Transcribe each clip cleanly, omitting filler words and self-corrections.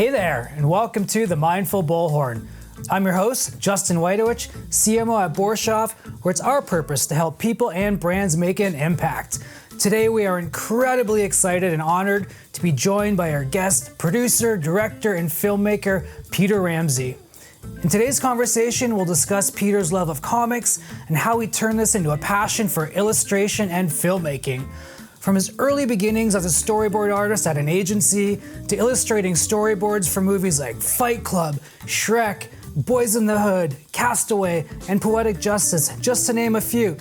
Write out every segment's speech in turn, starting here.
Hey there, and welcome to the Mindful Bullhorn. I'm your host, Justin Whitowich, CMO at Borshoff, where it's our purpose to help people and brands make an impact. Today we are incredibly excited and honored to be joined by our guest, producer, director, and filmmaker, Peter Ramsey. In today's conversation, we'll discuss Peter's love of comics and how he turned this into a passion for illustration and filmmaking. From his early beginnings as a storyboard artist at an agency, to illustrating storyboards for movies like Fight Club, Shrek, Boys in the Hood, Castaway, and Poetic Justice, just to name a few,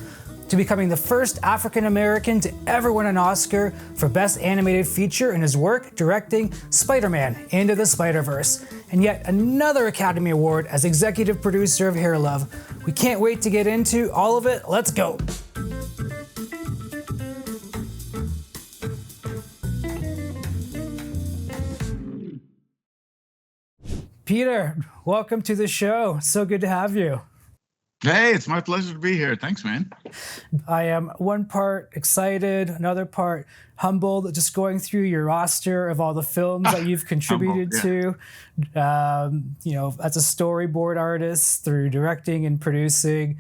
to becoming the first African American to ever win an Oscar for Best Animated Feature in his work directing Spider-Man Into the Spider-Verse, and yet another Academy Award as executive producer of Hair Love. We can't wait to get into all of it. Let's go. Peter, welcome to the show. So good to have you. Hey, it's my pleasure to be here. Thanks, man. I am one part excited, another part humbled, just going through your roster of all the films that you've contributed to, as a storyboard artist through directing and producing.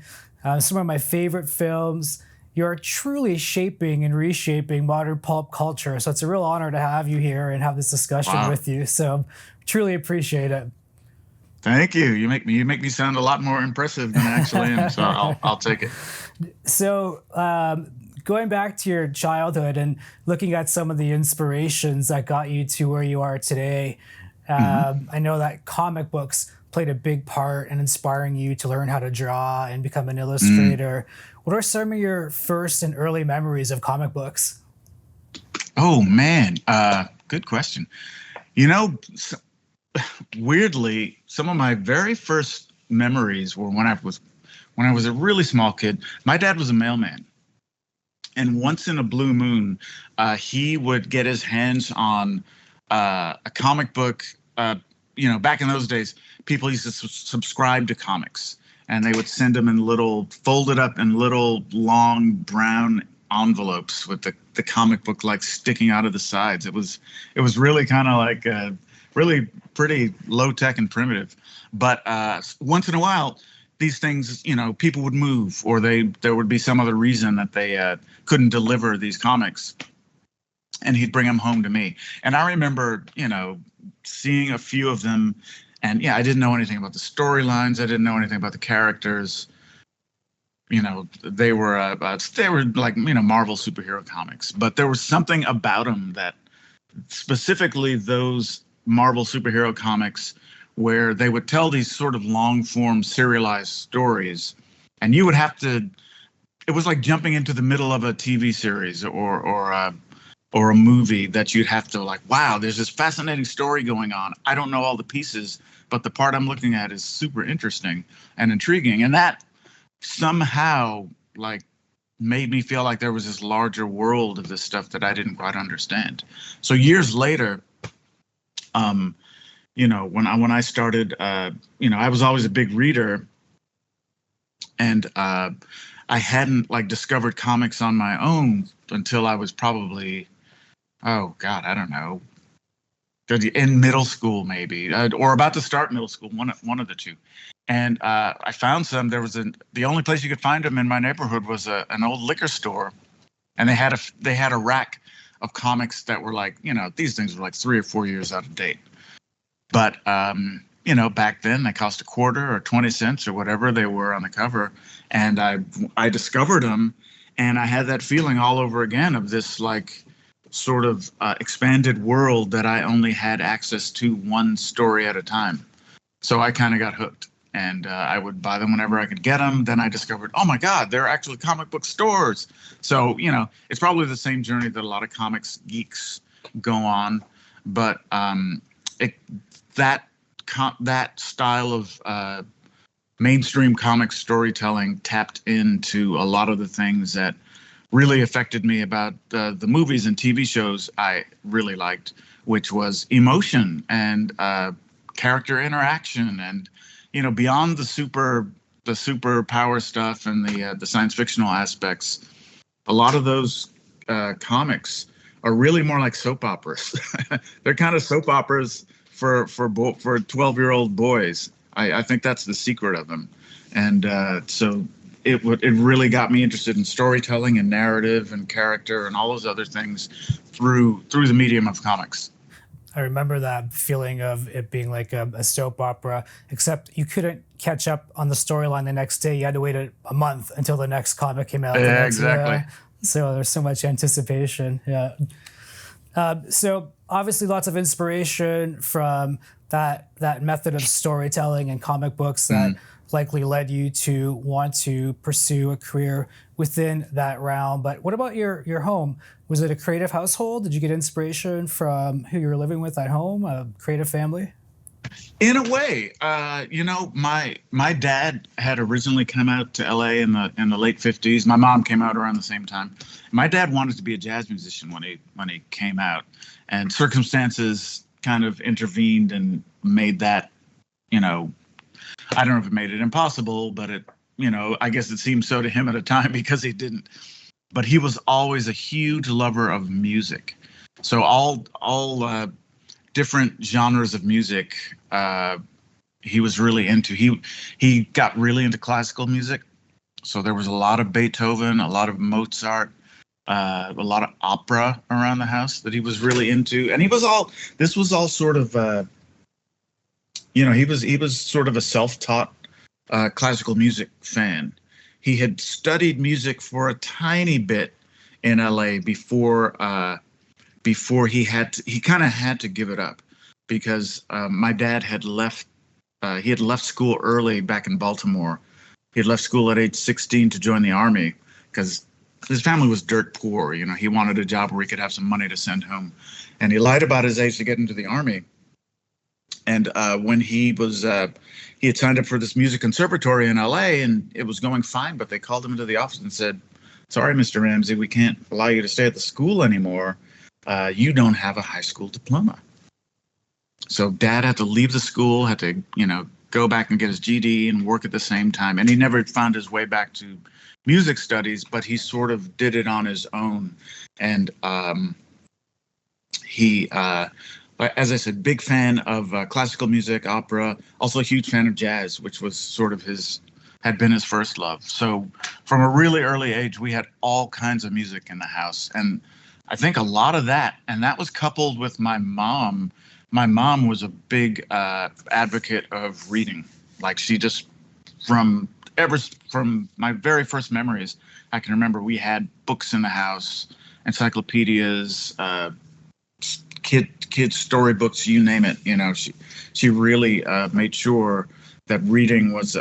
Some of my favorite films. You're truly shaping and reshaping modern pulp culture. So it's a real honor to have you here and have this discussion with you. So truly appreciate it. Thank you. You make me sound a lot more impressive than I actually am. So I'll take it. So going back to your childhood and looking at some of the inspirations that got you to where you are today, I know that comic books played a big part in inspiring you to learn how to draw and become an illustrator. What are some of your first and early memories of comic books? Oh man, good question. Weirdly, some of my very first memories were when I was a really small kid. My dad was a mailman, and once in a blue moon, he would get his hands on a comic book. Back in those days, people used to subscribe to comics, and they would send them in folded up in little long brown envelopes with the comic book like sticking out of the sides. It was really kind of like really pretty low tech and primitive. But once in a while, these things, people would move, or there would be some other reason that they couldn't deliver these comics, and he'd bring them home to me. And I remember, seeing a few of them, and I didn't know anything about the storylines. I didn't know anything about the characters. They were like, Marvel superhero comics, but there was something about them that, specifically those Marvel superhero comics, where they would tell these sort of long form serialized stories, and you would have to, it was like jumping into the middle of a TV series or a movie that you'd have to wow, there's this fascinating story going on. I don't know all the pieces, but the part I'm looking at is super interesting and intriguing. And that somehow made me feel like there was this larger world of this stuff that I didn't quite understand. So years later, when I started, I was always a big reader, and I hadn't discovered comics on my own until I was probably, I don't know, in middle school maybe, or about to start middle school, one of the two. And I found some. There was the only place you could find them in my neighborhood was an old liquor store, and they had a rack of comics that were these things were 3 or 4 years out of date. But, back then they cost $0.25 or 20 cents or whatever they were on the cover. And I discovered them, and I had that feeling all over again of this sort of expanded world that I only had access to one story at a time. So I kind of got hooked, and I would buy them whenever I could get them. Then I discovered, oh my God, there are actually comic book stores. So, it's probably the same journey that a lot of comics geeks go on. But that style of mainstream comic storytelling tapped into a lot of the things that really affected me about the movies and TV shows I really liked, which was emotion and character interaction, and beyond the super power stuff and the science fictional aspects. A lot of those comics are really more like soap operas. They're kind of soap operas for 12-year-old boys. I think that's the secret of them, and so it really got me interested in storytelling and narrative and character and all those other things through the medium of comics. I remember that feeling of it being like a soap opera, except you couldn't catch up on the storyline the next day. You had to wait a month until the next comic came out. Yeah, exactly. So there's so much anticipation. Yeah. So obviously lots of inspiration from that method of storytelling and comic books that likely led you to want to pursue a career within that realm. But what about your home? Was it a creative household? Did you get inspiration from who you were living with at home, a creative family? In a way, my dad had originally come out to LA in the late 50s. My mom came out around the same time. My dad wanted to be a jazz musician when he came out, and circumstances kind of intervened and made that, I don't know if it made it impossible, but I guess it seemed so to him at a time because he didn't. But he was always a huge lover of music. So all different genres of music he was really into. He got really into classical music. So there was a lot of Beethoven, a lot of Mozart, a lot of opera around the house that he was really into. And this was all sort of, he was sort of a self-taught classical music fan. He had studied music for a tiny bit in LA before he kind of had to give it up because my dad had left. He had left school early back in Baltimore. He had left school at age 16 to join the Army because his family was dirt poor. He wanted a job where he could have some money to send home, and he lied about his age to get into the Army. And when he had signed up for this music conservatory in LA, and it was going fine, but they called him into the office and said, "Sorry, Mr. Ramsey, we can't allow you to stay at the school anymore. You don't have a high school diploma." So Dad had to leave the school, had to, go back and get his GED and work at the same time. And he never found his way back to music studies, but he sort of did it on his own. And he, as I said, big fan of classical music, opera, also a huge fan of jazz, which was sort of had been his first love. So from a really early age, we had all kinds of music in the house. And I think a lot of that, and that was coupled with my mom. My mom was a big advocate of reading. Like she just, from my very first memories, I can remember we had books in the house, encyclopedias, kids storybooks, you name it. She really made sure that reading was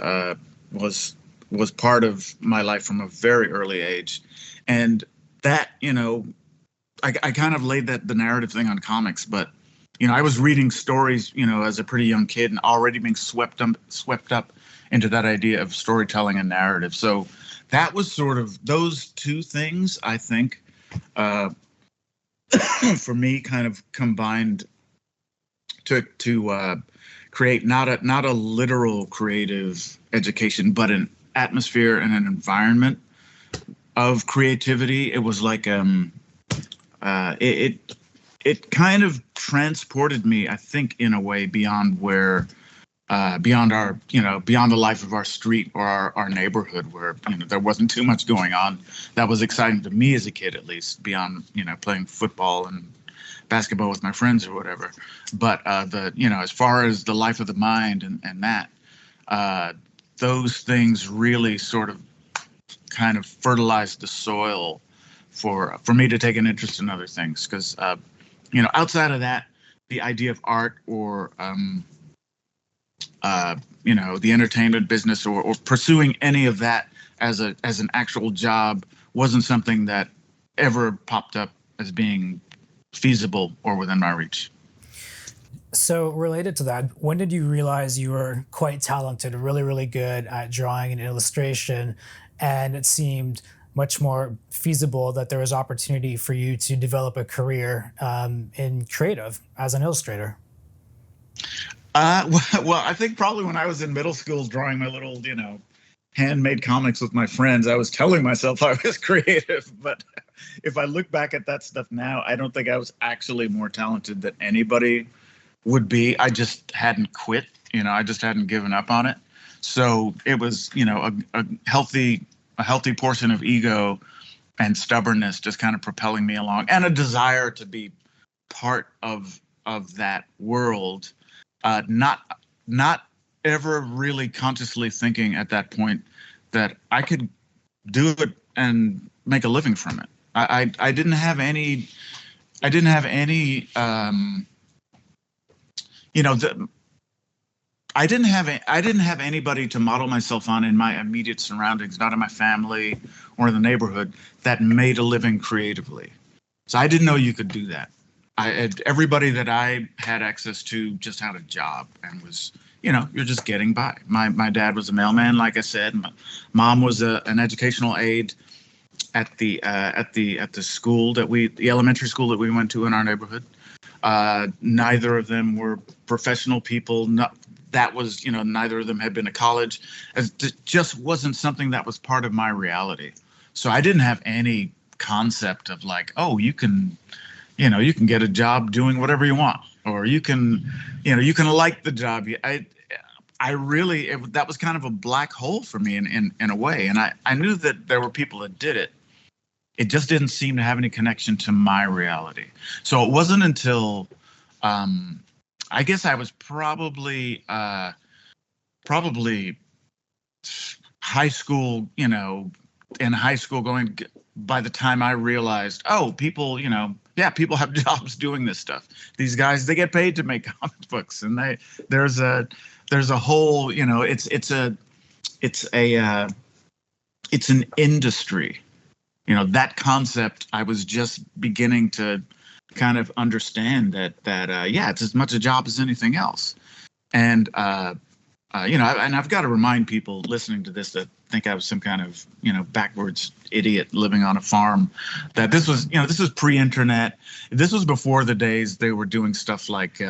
part of my life from a very early age, and that I kind of laid the narrative thing on comics, but I was reading stories as a pretty young kid and already being swept up into that idea of storytelling and narrative. So that was sort of those two things, I think, for me, kind of combined to create not a literal creative education, but an atmosphere and an environment of creativity. It was like it kind of transported me, I think, in a way beyond beyond the life of our street or our neighborhood, where there wasn't too much going on that was exciting to me as a kid, at least, beyond playing football and basketball with my friends or whatever. But as far as the life of the mind and that, those things really sort of kind of fertilized the soil for me to take an interest in other things, because outside of that, the idea of art or the entertainment business or pursuing any of that as an actual job wasn't something that ever popped up as being feasible or within my reach. So related to that, when did you realize you were quite talented, really, really good at drawing and illustration, and it seemed much more feasible that there was opportunity for you to develop a career in creative as an illustrator? Well, I think probably when I was in middle school drawing my little, handmade comics with my friends, I was telling myself I was creative. But if I look back at that stuff now, I don't think I was actually more talented than anybody would be. I just hadn't quit. I just hadn't given up on it. So it was, a healthy portion of ego and stubbornness just kind of propelling me along, and a desire to be part of that world. Not ever really consciously thinking at that point that I could do it and make a living from it. I didn't have any. I didn't have any. I didn't have anybody to model myself on in my immediate surroundings, not in my family or in the neighborhood, that made a living creatively. So I didn't know you could do that. Everybody that I had access to just had a job and was, you're just getting by. My dad was a mailman, like I said. My mom was an educational aide at the school the elementary school that we went to in our neighborhood. Neither of them were professional people. Neither of them had been to college. It just wasn't something that was part of my reality. So I didn't have any concept of like, oh, you can get a job doing whatever you want, or you can like the job. That was kind of a black hole for me in a way. And I knew that there were people that did it. It just didn't seem to have any connection to my reality. So it wasn't until, I guess I was probably high school, in high school going, by the time I realized, oh, people, people have jobs doing this stuff. These guys, they get paid to make comic books, and there's a whole, it's an industry. That concept, I was just beginning to kind of understand that it's as much a job as anything else. And and I've got to remind people listening to this that think I was some kind of backwards idiot living on a farm, that this was pre-internet. This was before the days they were doing stuff like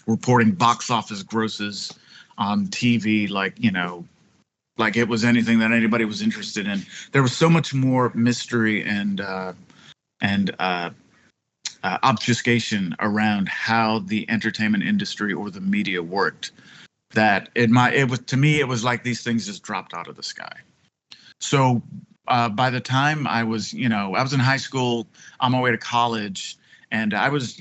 reporting box office grosses on TV, like it was anything that anybody was interested in. There was so much more mystery and obfuscation around how the entertainment industry or the media worked, that it was like these things just dropped out of the sky. So by the time I was in high school, on my way to college, and I was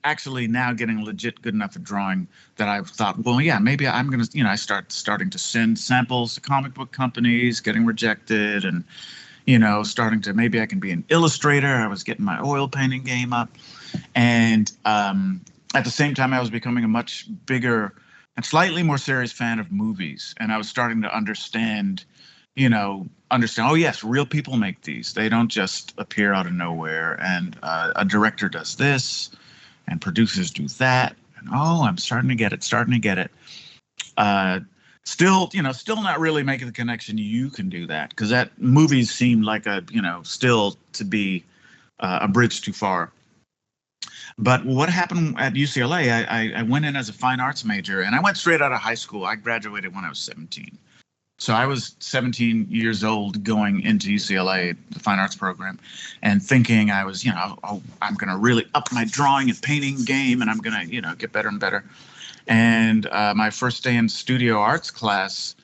actually now getting legit good enough at drawing that I thought, well, yeah, maybe I'm going to, I starting to send samples to comic book companies, getting rejected, and, starting to, maybe I can be an illustrator. I was getting my oil painting game up. And at the same time, I was becoming a much bigger and slightly more serious fan of movies. And I was starting to understand, oh, yes, real people make these. They don't just appear out of nowhere. And a director does this and producers do that. And, oh, I'm starting to get it. Still not really making the connection. You can do that, because that movies seemed like still to be a bridge too far. But what happened at UCLA, I went in as a fine arts major, and I went straight out of high school. I graduated when I was 17. So I was 17 years old going into UCLA, the fine arts program, and thinking I was, I'm going to really up my drawing and painting game, and I'm going to, get better and better. And my first day in studio arts class,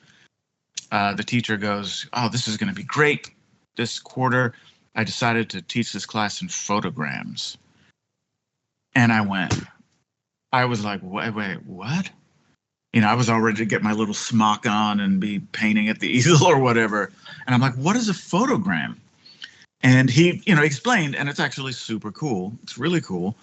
the teacher goes, oh, this is going to be great. This quarter, I decided to teach this class in photograms. And I was like, wait, what? I was all ready to get my little smock on and be painting at the easel or whatever. And I'm like, what is a photogram? And he, explained, and it's actually super cool. It's really cool.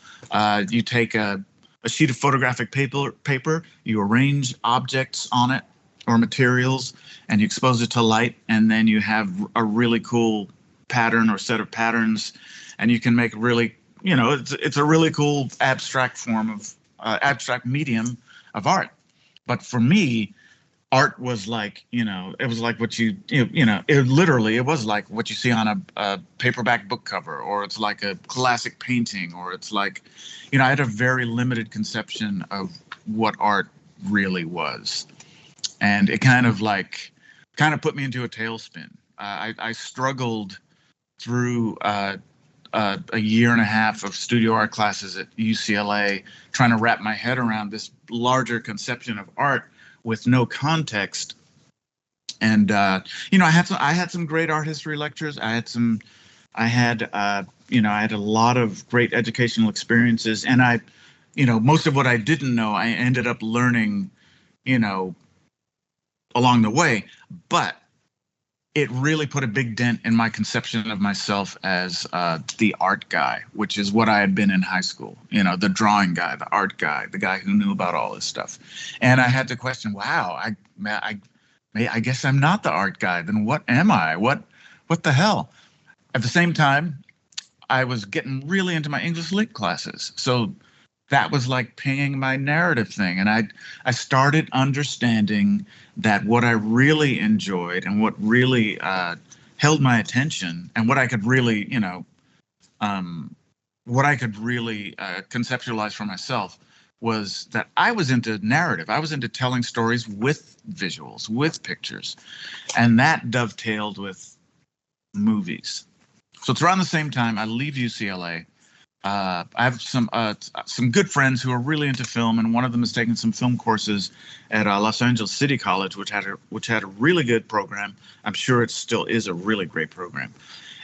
You take a sheet of photographic paper, you arrange objects on it or materials, and you expose it to light, and then you have a really cool pattern or set of patterns, and you can make really, it's a really cool abstract form of abstract medium of art. But for me, art was like, it was like what it was like what you see on a paperback book cover, or it's like a classic painting, or it's like, I had a very limited conception of what art really was. And it kind of put me into a tailspin. I struggled through a year and a half of studio art classes at UCLA, trying to wrap my head around this larger conception of art with no context. And I had some great art history lectures. I had a lot of great educational experiences, and most of what I didn't know, I ended up learning, along the way. But it really put a big dent in my conception of myself as the art guy, which is what I had been in high school. The drawing guy, the art guy, the guy who knew about all this stuff. And I had to question, wow, I guess I'm not the art guy. Then what am I? What the hell? At the same time, I was getting really into my English Lit classes. So that was like pinging my narrative thing. And I started understanding that what I really enjoyed and what really held my attention, and what I could really, conceptualize for myself, was that I was into narrative. I was into telling stories with visuals, with pictures. And that dovetailed with movies. So it's around the same time I leave UCLA. I have some good friends who are really into film, and one of them is taking some film courses at Los Angeles City College, which had a really good program. I'm sure it still is a really great program.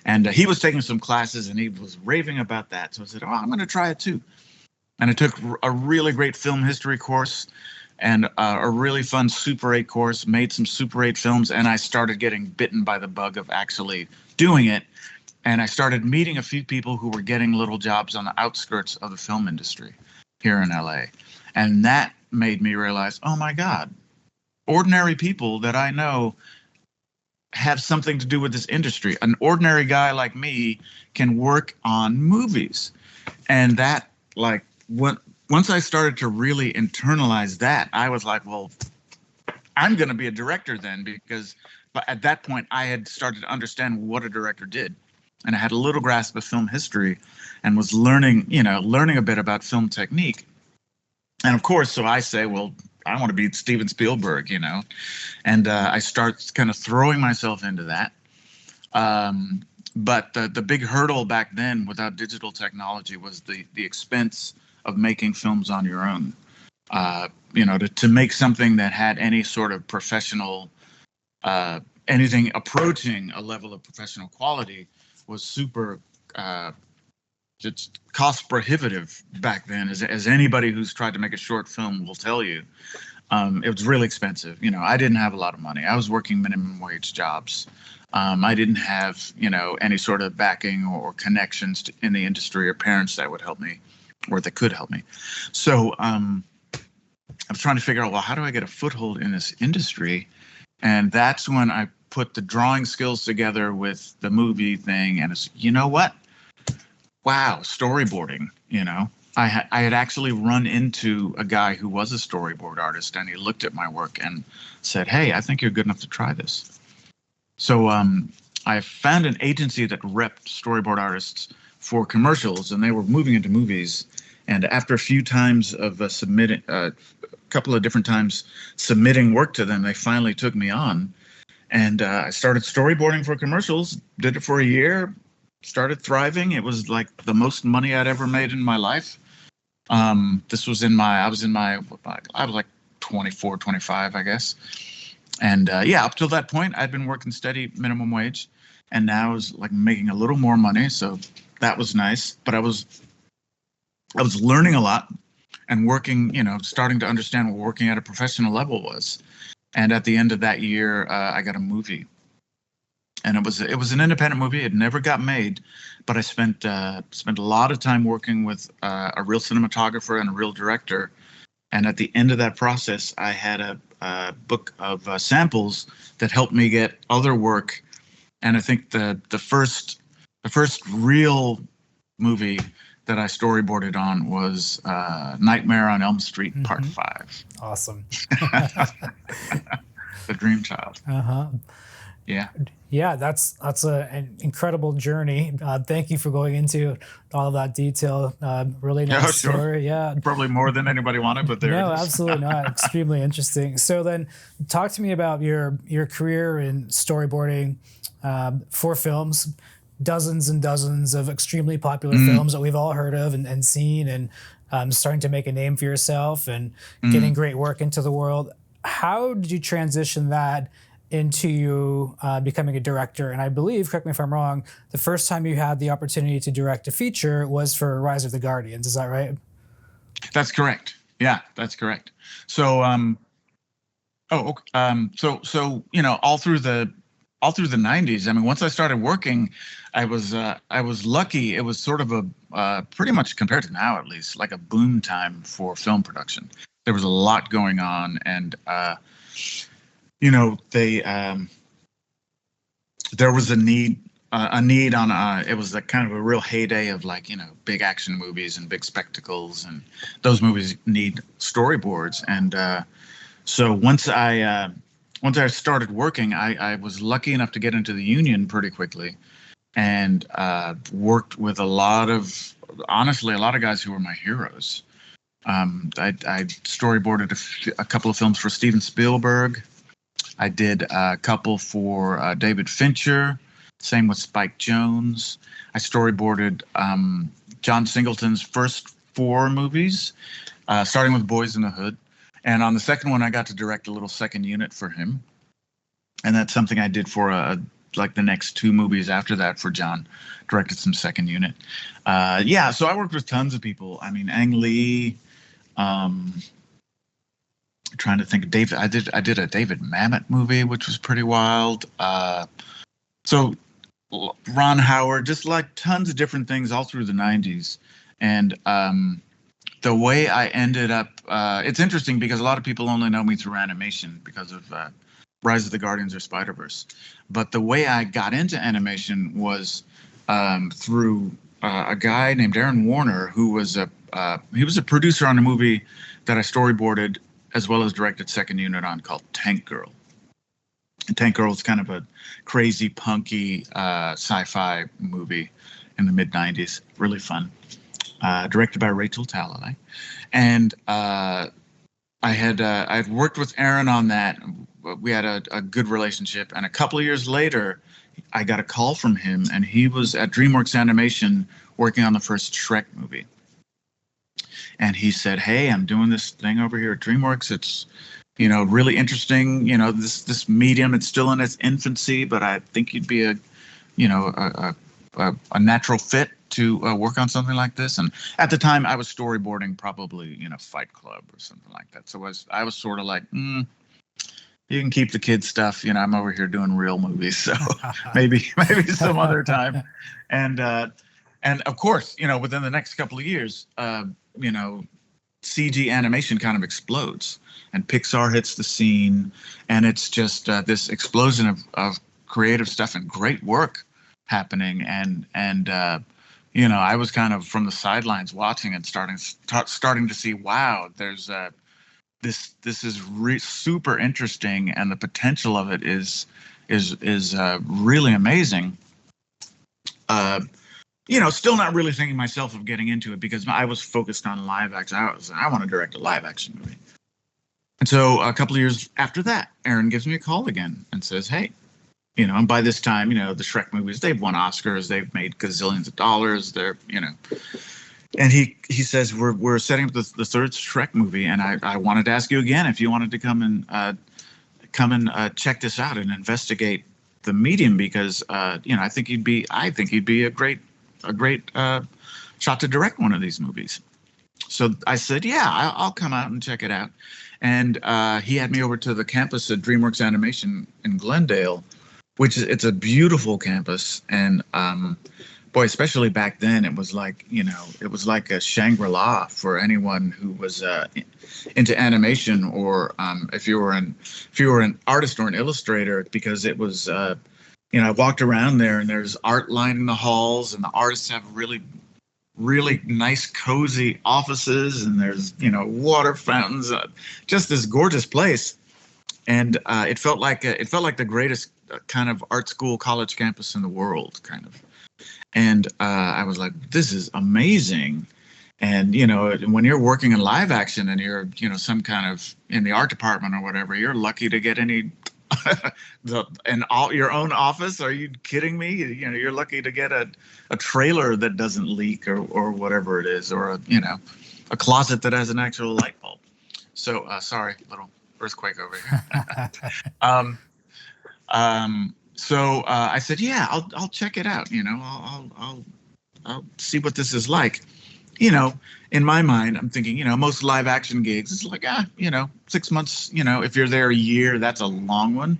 And he was taking some classes, and he was raving about that. So I said, I'm going to try it too. And I took a really great film history course and a really fun Super 8 course, made some Super 8 films, and I started getting bitten by the bug of actually doing it. And I started meeting a few people who were getting little jobs on the outskirts of the film industry here in LA. And that made me realize, oh my God, ordinary people that I know have something to do with this industry. An ordinary guy like me can work on movies. And that, once I started to really internalize that, I was like, well, I'm going to be a director then, because at that point I had started to understand what a director did. And I had a little grasp of film history and was learning a bit about film technique. And of course, so I say, well, I want to be Steven Spielberg, and I start kind of throwing myself into that. But the big hurdle back then without digital technology was the expense of making films on your own. To make something that had any sort of professional, anything approaching a level of professional quality was super just cost prohibitive back then, as anybody who's tried to make a short film will tell you. It was really expensive. I didn't have a lot of money. I was working minimum wage jobs. I didn't have, any sort of backing or connections in the industry or parents that would help me or that could help me. So I was trying to figure out, well, how do I get a foothold in this industry? And that's when I put the drawing skills together with the movie thing, and it's, what? Wow, storyboarding. I had actually run into a guy who was a storyboard artist, and he looked at my work and said, hey, I think you're good enough to try this. So I found an agency that repped storyboard artists for commercials, and they were moving into movies. And after a few times of submitting, a couple of different times submitting work to them, they finally took me on. And I started storyboarding for commercials, did it for a year, started thriving. It was like the most money I'd ever made in my life. This was I was like 24, 25, I guess. And up till that point, I'd been working steady minimum wage, and now I was like making a little more money. So that was nice. But I was learning a lot and working, starting to understand what working at a professional level was. And at the end of that year, I got a movie, and it was an independent movie. It never got made, but I spent a lot of time working with a real cinematographer and a real director. And at the end of that process, I had a book of samples that helped me get other work. And I think the first real movie that I storyboarded on was Nightmare on Elm Street Part 5. Awesome. The Dream Child. Uh-huh. Yeah. Yeah, that's an incredible journey. Thank you for going into all of that detail. Really nice story. Yeah. Probably more than anybody wanted, but No, absolutely not. Extremely interesting. So then talk to me about your career in storyboarding for films. dozens and dozens of extremely popular films that we've all heard of and seen, and starting to make a name for yourself and getting great work into the world. How did you transition that into you becoming a director? And I believe, correct me if I'm wrong, the first time you had the opportunity to direct a feature was for Rise of the Guardians. Is that right? That's correct. Yeah, that's correct. So, so all through the 90s. I mean, once I started working, I was lucky. It was sort of a pretty much, compared to now at least, like a boom time for film production. There was a lot going on, and they there was a need on it was a kind of a real heyday of, like, big action movies and big spectacles, and those movies need storyboards. And so once I started working, I was lucky enough to get into the union pretty quickly, and worked with honestly a lot of guys who were my heroes. I storyboarded a couple of films for Steven Spielberg. I did a couple for David Fincher. Same with Spike Jonze. I storyboarded John Singleton's first 4 movies, starting with Boys in the Hood. And on the second one, I got to direct a little second unit for him. And that's something I did for like the next 2 movies after that for John. Directed some second unit. So I worked with tons of people. I mean, Ang Lee. Trying to think of David. I did a David Mamet movie, which was pretty wild. So Ron Howard, just like tons of different things all through the 90s. And the way I ended up, it's interesting because a lot of people only know me through animation because of Rise of the Guardians or Spider-Verse. But the way I got into animation was through a guy named Aaron Warner, who was he was a producer on a movie that I storyboarded as well as directed second unit on, called Tank Girl. And Tank Girl is kind of a crazy, punky sci-fi movie in the mid-90s. Really fun. Directed by Rachel Talalay. And I had worked with Aaron on that. We had a good relationship. And a couple of years later, I got a call from him, and he was at DreamWorks Animation working on the first Shrek movie. And he said, "Hey, I'm doing this thing over here at DreamWorks. It's, really interesting. This medium, it's still in its infancy, but I think you'd be a natural fit to work on something like this." And at the time, I was storyboarding probably, Fight Club or something like that. So I was sort of like, you can keep the kid stuff. I'm over here doing real movies, so maybe some other time. And of course, within the next couple of years, CG animation kind of explodes, and Pixar hits the scene, and it's just this explosion of creative stuff and great work happening. And I was kind of from the sidelines watching and starting to see, wow, there's this is super interesting, and the potential of it is really amazing. Still not really thinking myself of getting into it because I was focused on live action. I want to direct a live action movie. And so a couple of years after that, Aaron gives me a call again and says, "Hey, and by this time, the Shrek movies, they've won Oscars, they've made gazillions of dollars. They're, and he says, we're setting up the third Shrek movie, and I wanted to ask you again if you wanted to come and check this out and investigate the medium, because I think he'd be a great shot to direct one of these movies." So I said, "Yeah, I'll come out and check it out." And he had me over to the campus at DreamWorks Animation in Glendale, which it's a beautiful campus. And boy, especially back then, it was like a Shangri-La for anyone who was into animation, or if you were an artist or an illustrator, because it was I walked around there, and there's art lining the halls, and the artists have really, really nice, cozy offices, and there's water fountains, just this gorgeous place. And it felt like the greatest kind of art school college campus in the world, kind of. And I was like, this is amazing. And when you're working in live action and you're some kind of in the art department or whatever, you're lucky to get any in all your own office? Are you kidding me? You know, you're lucky to get a trailer that doesn't leak or whatever it is, or a closet that has an actual light bulb. So sorry, little earthquake over here. um, so I said, yeah, I'll check it out. You know, I'll see what this is like. You know, in my mind, I'm thinking, most live action gigs, it's like, 6 months, if you're there a year, that's a long one.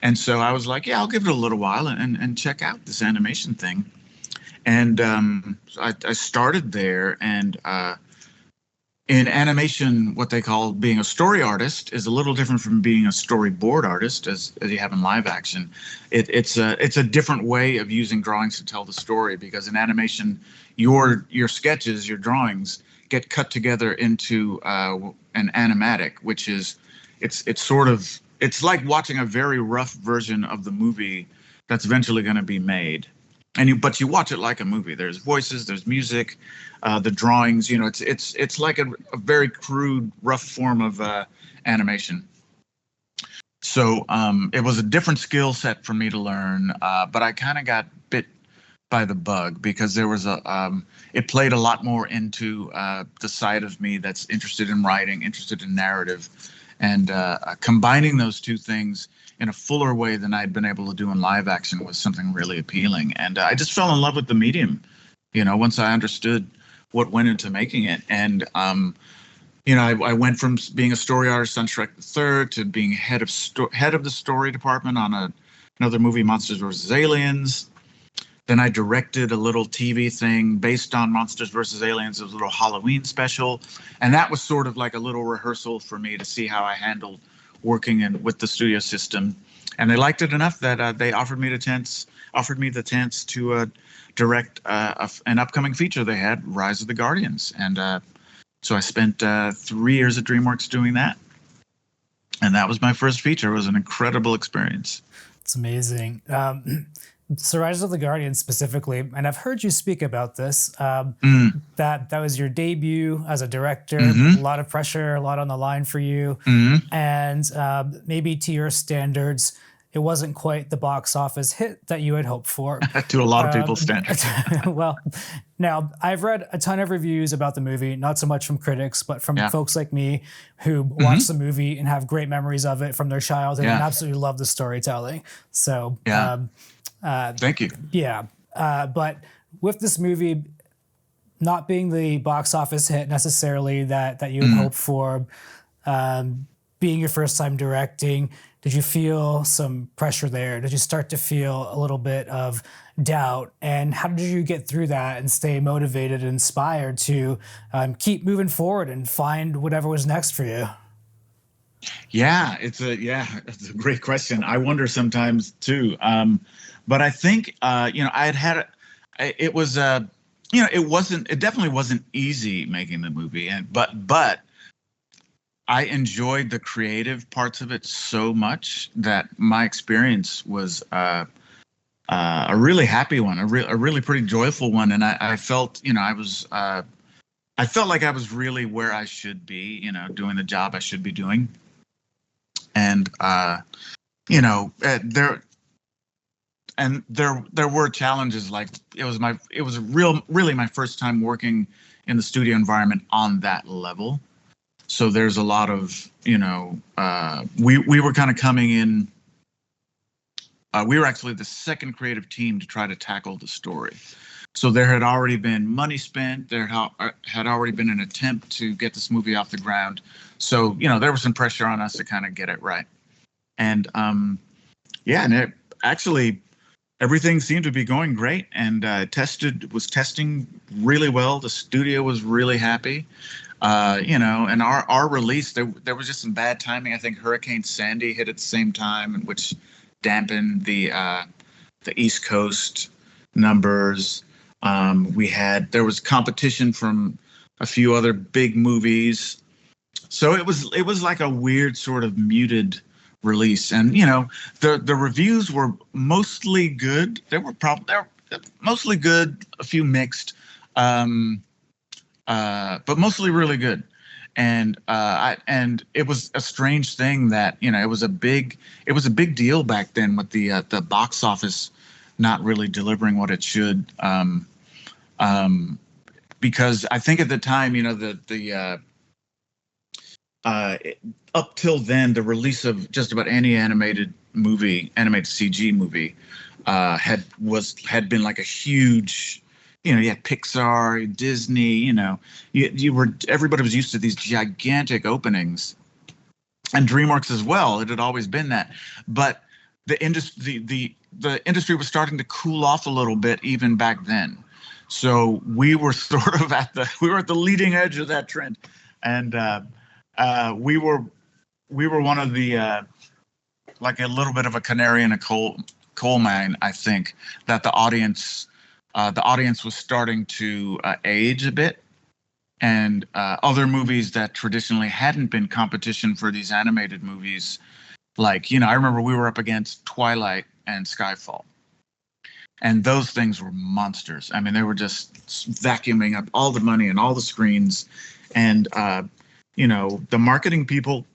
And so I was like, yeah, I'll give it a little while and check out this animation thing. And so I started there, and in animation, what they call being a story artist is a little different from being a storyboard artist, as you have in live action. It's a different way of using drawings to tell the story, because in animation, your sketches, your drawings get cut together into an animatic, which is it's like watching a very rough version of the movie that's eventually going to be made. But you watch it like a movie. There's voices, there's music, the drawings. It's like a very crude, rough form of animation. So it was a different skill set for me to learn, but I kind of got bit by the bug, because there was it played a lot more into the side of me that's interested in writing, interested in narrative, and combining those two things in a fuller way than I'd been able to do in live action was something really appealing. And I just fell in love with the medium, once I understood what went into making it. And, I went from being a story artist on Shrek the Third to being head of the story department on another movie, Monsters vs. Aliens. Then I directed a little TV thing based on Monsters vs. Aliens. It was a little Halloween special. And that was sort of like a little rehearsal for me to see how I handled working with the studio system. And they liked it enough that they offered me the chance to direct an upcoming feature they had, Rise of the Guardians. And so I spent 3 years at DreamWorks doing that. And that was my first feature. It was an incredible experience. It's amazing. So Rise of the Guardians specifically, and I've heard you speak about this, that was your debut as a director, a lot of pressure, a lot on the line for you. And maybe to your standards, it wasn't quite the box office hit that you had hoped for. To a lot of people's standards. Well, now I've read a ton of reviews about the movie, not so much from critics, but from folks like me who watch the movie and have great memories of it from their childhood and absolutely love the storytelling. So, thank you. Yeah. But with this movie not being the box office hit necessarily that you had hoped for, being your first time directing, did you feel some pressure there? Did you start to feel a little bit of doubt? And how did you get through that and stay motivated and inspired to keep moving forward and find whatever was next for you? Yeah, it's a great question. I wonder sometimes too. But I think, it definitely wasn't easy making the movie, but I enjoyed the creative parts of it so much that my experience was a really happy one, a really pretty joyful one. And I felt, I felt like I was really where I should be, doing the job I should be doing. And, there were challenges, like it was really my first time working in the studio environment on that level. So there's a lot of, we were kind of coming in. We were actually the second creative team to try to tackle the story. So there had already been money spent. There had already been an attempt to get this movie off the ground. So, there was some pressure on us to kind of get it right. And, and it actually, everything seemed to be going great, and was testing really well. The studio was really happy. And our release, there was just some bad timing. I think Hurricane Sandy hit at the same time, which dampened the East Coast numbers. There was competition from a few other big movies. So it was like a weird sort of muted release. And, the reviews were mostly good. They were mostly good, a few mixed, but mostly really good. And it was a strange thing that, it was a big deal back then with the box office not really delivering what it should. Because I think at the time, up till then, the release of just about any animated CG movie, had been like a huge, you had Pixar, Disney, everybody was used to these gigantic openings, and DreamWorks as well. It had always been that, but the industry was starting to cool off a little bit even back then. So we were sort of at the leading edge of that trend, and we were one of the like a little bit of a canary in a coal mine. I think that the audience was starting to age a bit, and other movies that traditionally hadn't been competition for these animated movies, like I remember we were up against Twilight and Skyfall. And those things were monsters. I mean, they were just vacuuming up all the money and all the screens. And, the marketing people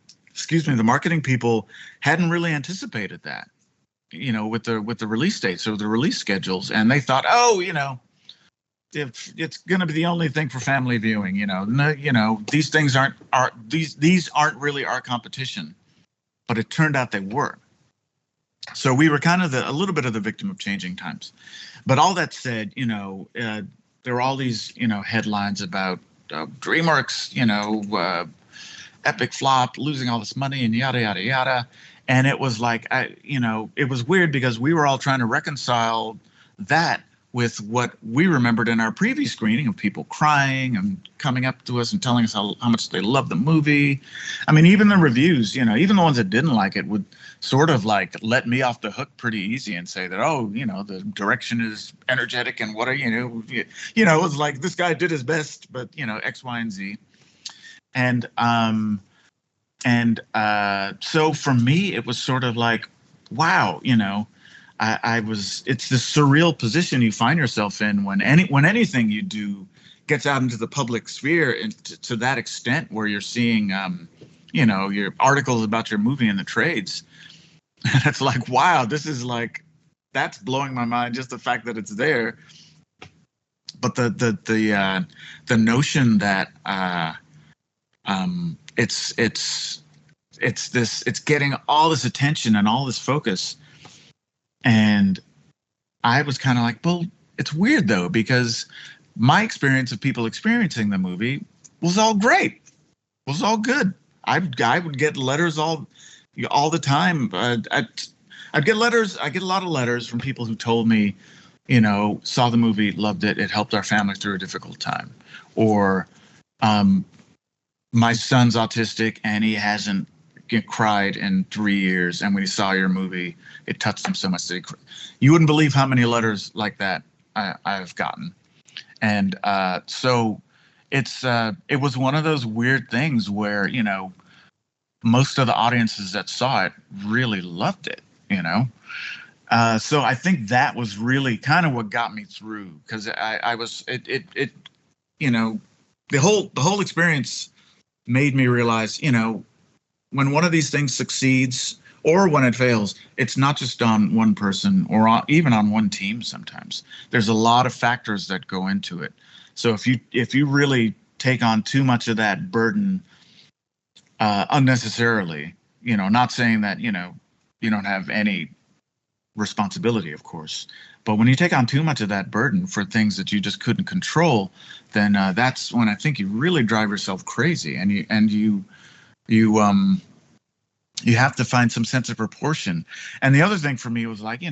hadn't really anticipated that, with the release dates or the release schedules. And they thought, if it's going to be the only thing for family viewing, these things these aren't really our competition. But it turned out they were. So we were kind of a little bit of the victim of changing times. But all that said, there were all these, headlines about DreamWorks, epic flop, losing all this money and yada, yada, yada. And it was like, it was weird because we were all trying to reconcile that with what we remembered in our previous screening of people crying and coming up to us and telling us how much they loved the movie. I mean, even the reviews, even the ones that didn't like it would sort of like let me off the hook pretty easy and say that, the direction is energetic and what are, it was like this guy did his best, but, X, Y, and Z. And so for me, it was sort of like, wow, it's this surreal position you find yourself in when anything you do gets out into the public sphere and to that extent where you're seeing, your articles about your movie in the trades. And it's like, wow, this is like, that's blowing my mind, just the fact that it's there. But the notion that it's getting all this attention and all this focus. And I was kind of like, well, it's weird though, because my experience of people experiencing the movie was all great, was all good. I would get letters all the time. I'd get letters. I get a lot of letters from people who told me, saw the movie, loved it. It helped our family through a difficult time. Or my son's autistic and he hasn't cried in 3 years, and when he saw your movie, it touched him so much that you wouldn't believe how many letters like that I've gotten. And so it was one of those weird things where most of the audiences that saw it really loved it. So I think that was really kind of what got me through, because I was the whole experience made me realize, when one of these things succeeds or when it fails, it's not just on one person or even on one team. Sometimes there's a lot of factors that go into it. So if you really take on too much of that burden unnecessarily, not saying that, you don't have any responsibility, of course, but when you take on too much of that burden for things that you just couldn't control, then that's when I think you really drive yourself crazy, and you have to find some sense of proportion. And the other thing for me was like,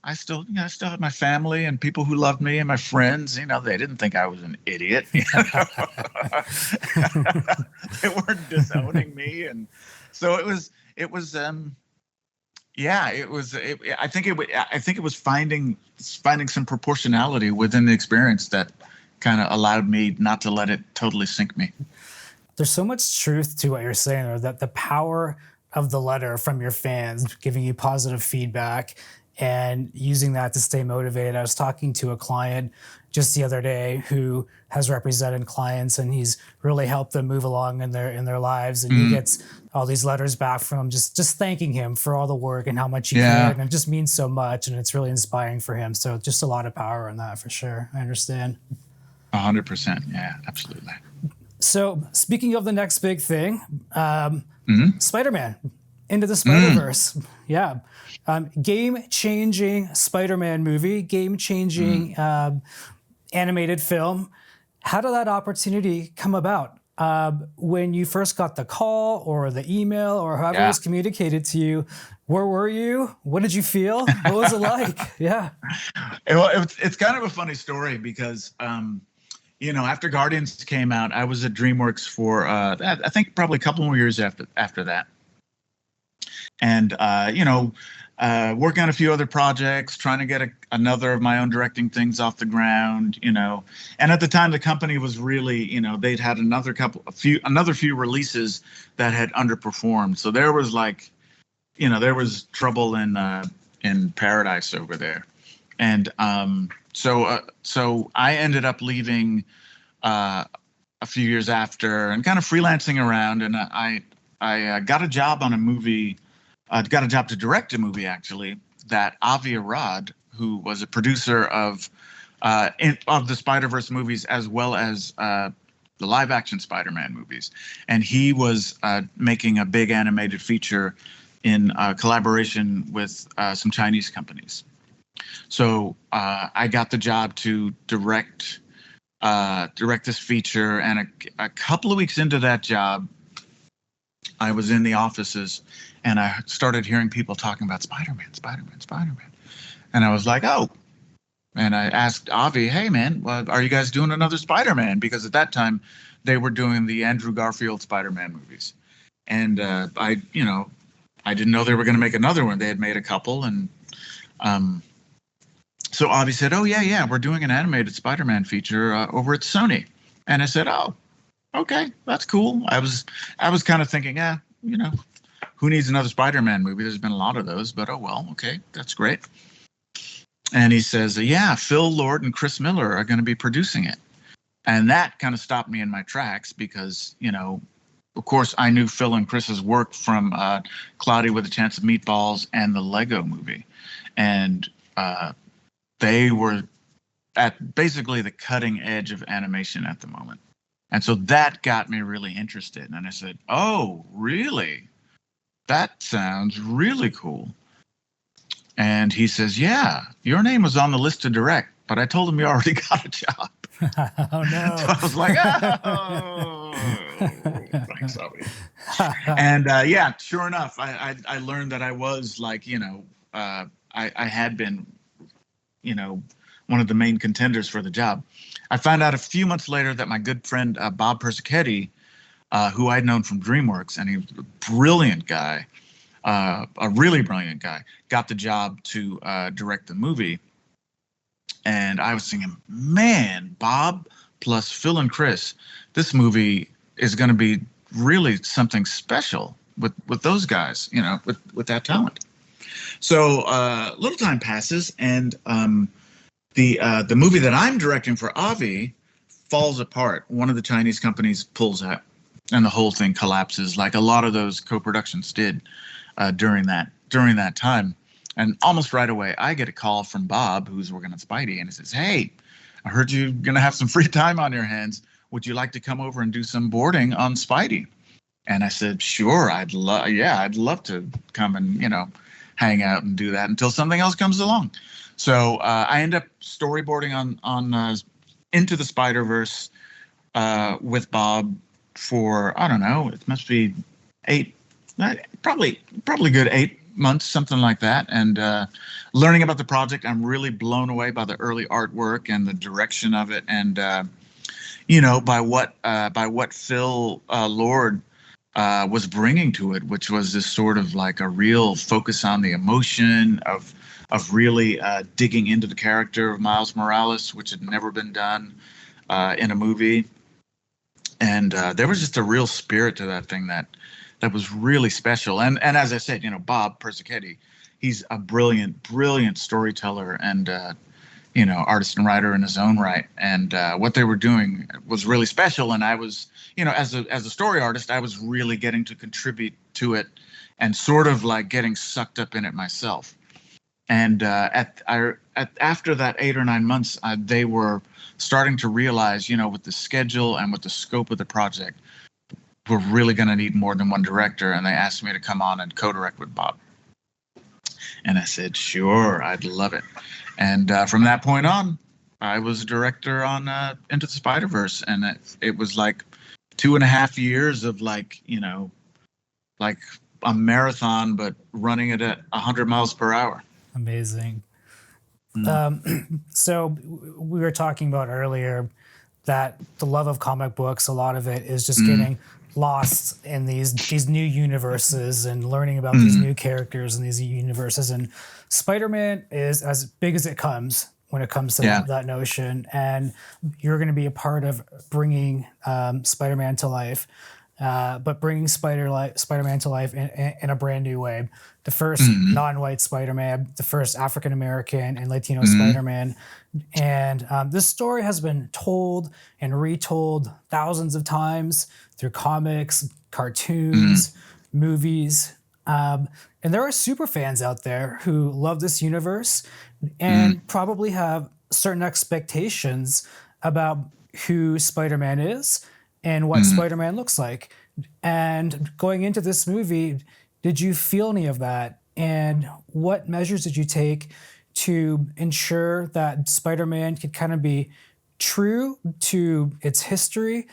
I still had my family and people who loved me and my friends. They didn't think I was an idiot. They weren't disowning me, and so it was. I think it was finding some proportionality within the experience that kind of allowed me not to let it totally sink me. There's so much truth to what you're saying, or that the power of the letter from your fans giving you positive feedback and using that to stay motivated. I was talking to a client just the other day who has represented clients, and he's really helped them move along in their lives. And he gets all these letters back from them, just thanking him for all the work and how much he cared. And it just means so much, and it's really inspiring for him. So just a lot of power in that for sure. I understand. 100%. Yeah, absolutely. So speaking of the next big thing, Spider-Man, Into the Spider-Verse. Yeah. Game-changing Spider-Man movie, game-changing animated film. How did that opportunity come about? When you first got the call or the email or however it was communicated to you, where were you? What did you feel? What was it like? Yeah. It's kind of a funny story because, after Guardians came out, I was at DreamWorks for, I think probably a couple more years after that. And, working on a few other projects, trying to get another of my own directing things off the ground, And at the time, the company was really, they'd had another few releases that had underperformed. So there was there was trouble in paradise over there. And so I ended up leaving a few years after and kind of freelancing around, and I got a job on a movie. Got a job to direct a movie, actually, that Avi Arad, who was a producer of the Spider-Verse movies as well as the live-action Spider-Man movies. And he was making a big animated feature in collaboration with some Chinese companies. So I got the job to direct this feature, and a couple of weeks into that job, I was in the offices and I started hearing people talking about Spider-Man. And I was like, oh. And I asked Avi, hey, man, are you guys doing another Spider-Man? Because at that time, they were doing the Andrew Garfield Spider-Man movies. And I didn't know they were going to make another one. They had made a couple. And so Avi said, oh, yeah, we're doing an animated Spider-Man feature over at Sony. And I said, oh, okay, that's cool. I was kind of thinking, who needs another Spider-Man movie? There's been a lot of those, but oh well, okay, that's great. And he says, yeah, Phil Lord and Chris Miller are going to be producing it. And that kind of stopped me in my tracks because, of course, I knew Phil and Chris's work from Cloudy with a Chance of Meatballs and the Lego movie. And they were at basically the cutting edge of animation at the moment. And so that got me really interested. And I said, oh, really? That sounds really cool. And he says, yeah, your name was on the list to direct, but I told him you already got a job. Oh, no. So I was like, oh, thanks, Avi. And sure enough, I learned that I was I had been, one of the main contenders for the job. I found out a few months later that my good friend, Bob Persichetti, who I'd known from DreamWorks, and he was a brilliant guy, a really brilliant guy, got the job to direct the movie. And I was thinking, man, Bob plus Phil and Chris, this movie is going to be really something special with those guys, with that talent. So a little time passes, and the movie that I'm directing for Avi falls apart. One of the Chinese companies pulls out, and the whole thing collapses, like a lot of those co-productions did during that time. And almost right away, I get a call from Bob, who's working on Spidey, and he says, "Hey, I heard you're gonna have some free time on your hands. Would you like to come over and do some boarding on Spidey?" And I said, "Sure, I'd love to come and hang out and do that until something else comes along." So I end up storyboarding on Into the Spider-Verse with Bob for, I don't know, it must be probably good 8 months, something like that. And learning about the project, I'm really blown away by the early artwork and the direction of it, and by what Phil Lord was bringing to it, which was this sort of like a real focus on the emotion of really digging into the character of Miles Morales, which had never been done in a movie. And there was just a real spirit to that thing that was really special. And as I said, Bob Persichetti, he's a brilliant storyteller and artist and writer in his own right. And what they were doing was really special. And I was, as a story artist, I was really getting to contribute to it and sort of like getting sucked up in it myself. And after that 8 or 9 months, they were starting to realize, with the schedule and with the scope of the project, we're really going to need more than one director. And they asked me to come on and co-direct with Bob. And I said, sure, I'd love it. And from that point on, I was director on Into the Spider-Verse. And it was like 2.5 years of like a marathon, but running it at 100 miles per hour. Amazing. So we were talking about earlier that the love of comic books, a lot of it is just getting lost in these new universes and learning about these new characters and these universes. And Spider-Man is as big as it comes when it comes to that notion. And you're going to be a part of bringing Spider-Man to life. But bringing Spider-Man to life in a brand new way. The first non-white Spider-Man, the first African-American and Latino Spider-Man. And this story has been told and retold thousands of times through comics, cartoons, movies. And there are super fans out there who love this universe and probably have certain expectations about who Spider-Man is and what Spider-Man looks like. And going into this movie, did you feel any of that? And what measures did you take to ensure that Spider-Man could kind of be true to its history,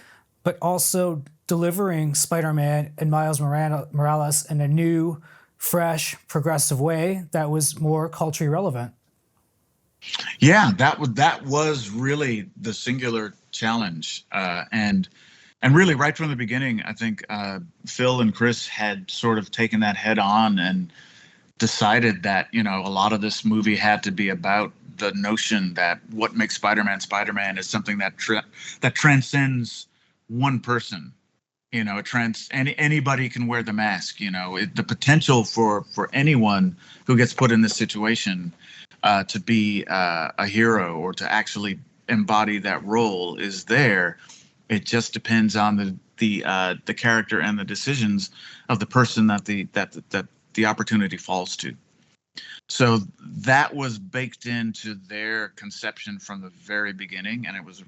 but also delivering Spider-Man and Miles Morales in a new, fresh, progressive way that was more culturally relevant? Yeah, that was really the singular challenge. And really, right from the beginning, I think Phil and Chris had sort of taken that head on and decided that, a lot of this movie had to be about the notion that what makes Spider-Man Spider-Man is something that transcends one person. Anybody can wear the mask. The potential for anyone who gets put in this situation to be a hero or to actually embody that role is there. It just depends on the character and the decisions of the person that the opportunity falls to. So that was baked into their conception from the very beginning, and it was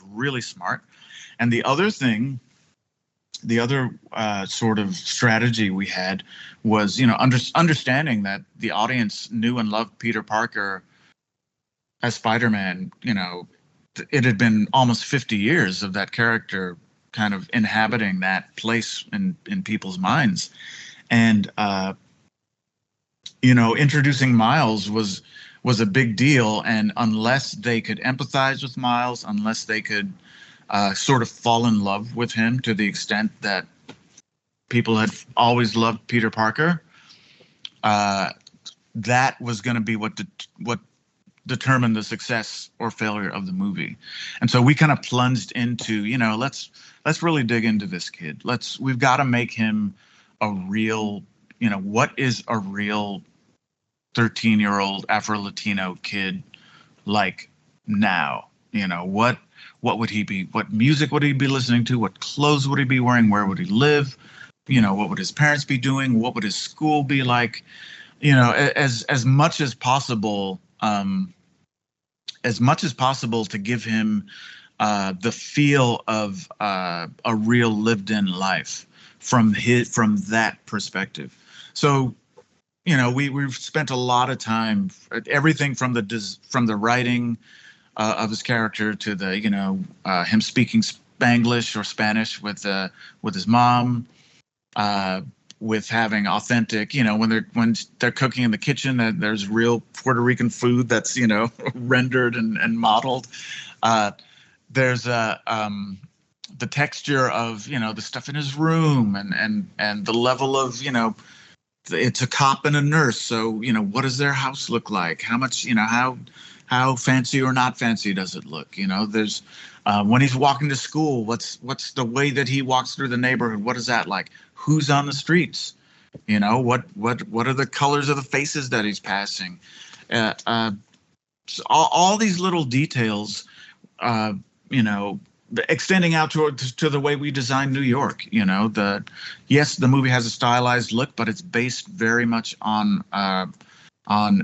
really smart. And the other sort of strategy we had was, understanding that the audience knew and loved Peter Parker as Spider-Man. It had been almost 50 years of that character kind of inhabiting that place in people's minds. And, introducing Miles was a big deal. And unless they could empathize with Miles, unless they could sort of fall in love with him to the extent that people had always loved Peter Parker, that was going to be what determine the success or failure of the movie. And so we kind of plunged into, let's really dig into this kid. We've got to make him a real, what is a real 13-year-old Afro-Latino kid like now? What would he be? What music would he be listening to? What clothes would he be wearing? Where would he live? What would his parents be doing? What would his school be like? As much as possible, to give him the feel of a real lived-in life from that perspective. So, we've spent a lot of time, everything from the writing of his character to the him speaking Spanglish or Spanish with his mom, with having authentic, when they're cooking in the kitchen, that there's real Puerto Rican food that's, rendered and modeled. There's the texture of, the stuff in his room and the level of, it's a cop and a nurse. So, what does their house look like? How much, how fancy or not fancy does it look? There's, when he's walking to school, what's the way that he walks through the neighborhood? What is that like? who's on the streets, what are the colors of the faces that he's passing, so all these little details, you know, extending out to the way we design New York. Yes, the movie has a stylized look, but it's based very much on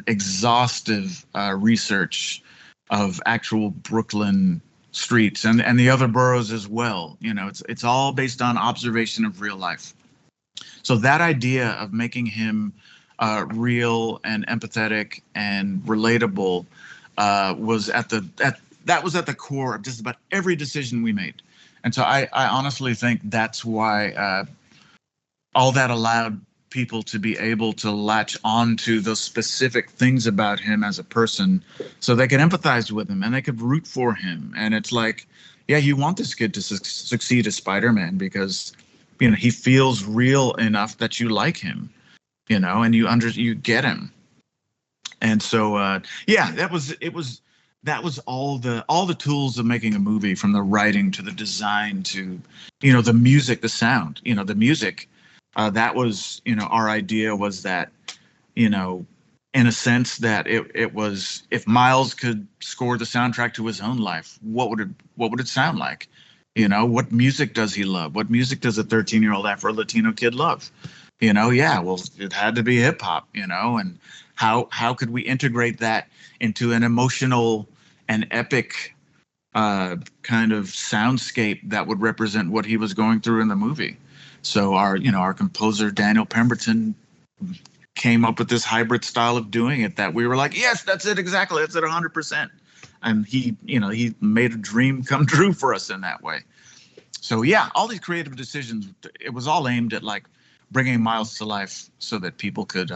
exhaustive research of actual Brooklyn streets and the other boroughs as well. It's all based on observation of real life. So that idea of making him real and empathetic and relatable was at the core of just about every decision we made. And so I honestly think that's why all that allowed people to be able to latch on to those specific things about him as a person, so they could empathize with him and they could root for him. And it's like, yeah, you want this kid to succeed as Spider-Man because, he feels real enough that you like him, and you get him. And so, that was all the tools of making a movie, from the writing to the design to, the music, the sound, the music. That was, our idea was that, in a sense that it was, if Miles could score the soundtrack to his own life, what would it sound like? What music does he love? What music does a 13-year-old Afro-Latino kid love? Well, it had to be hip hop, and how could we integrate that into an emotional and epic kind of soundscape that would represent what he was going through in the movie? So our composer Daniel Pemberton came up with this hybrid style of doing it that we were like, yes, that's it, exactly, that's it, 100%. And he made a dream come true for us in that way. So yeah, all these creative decisions, it was all aimed at like bringing Miles to life so that people could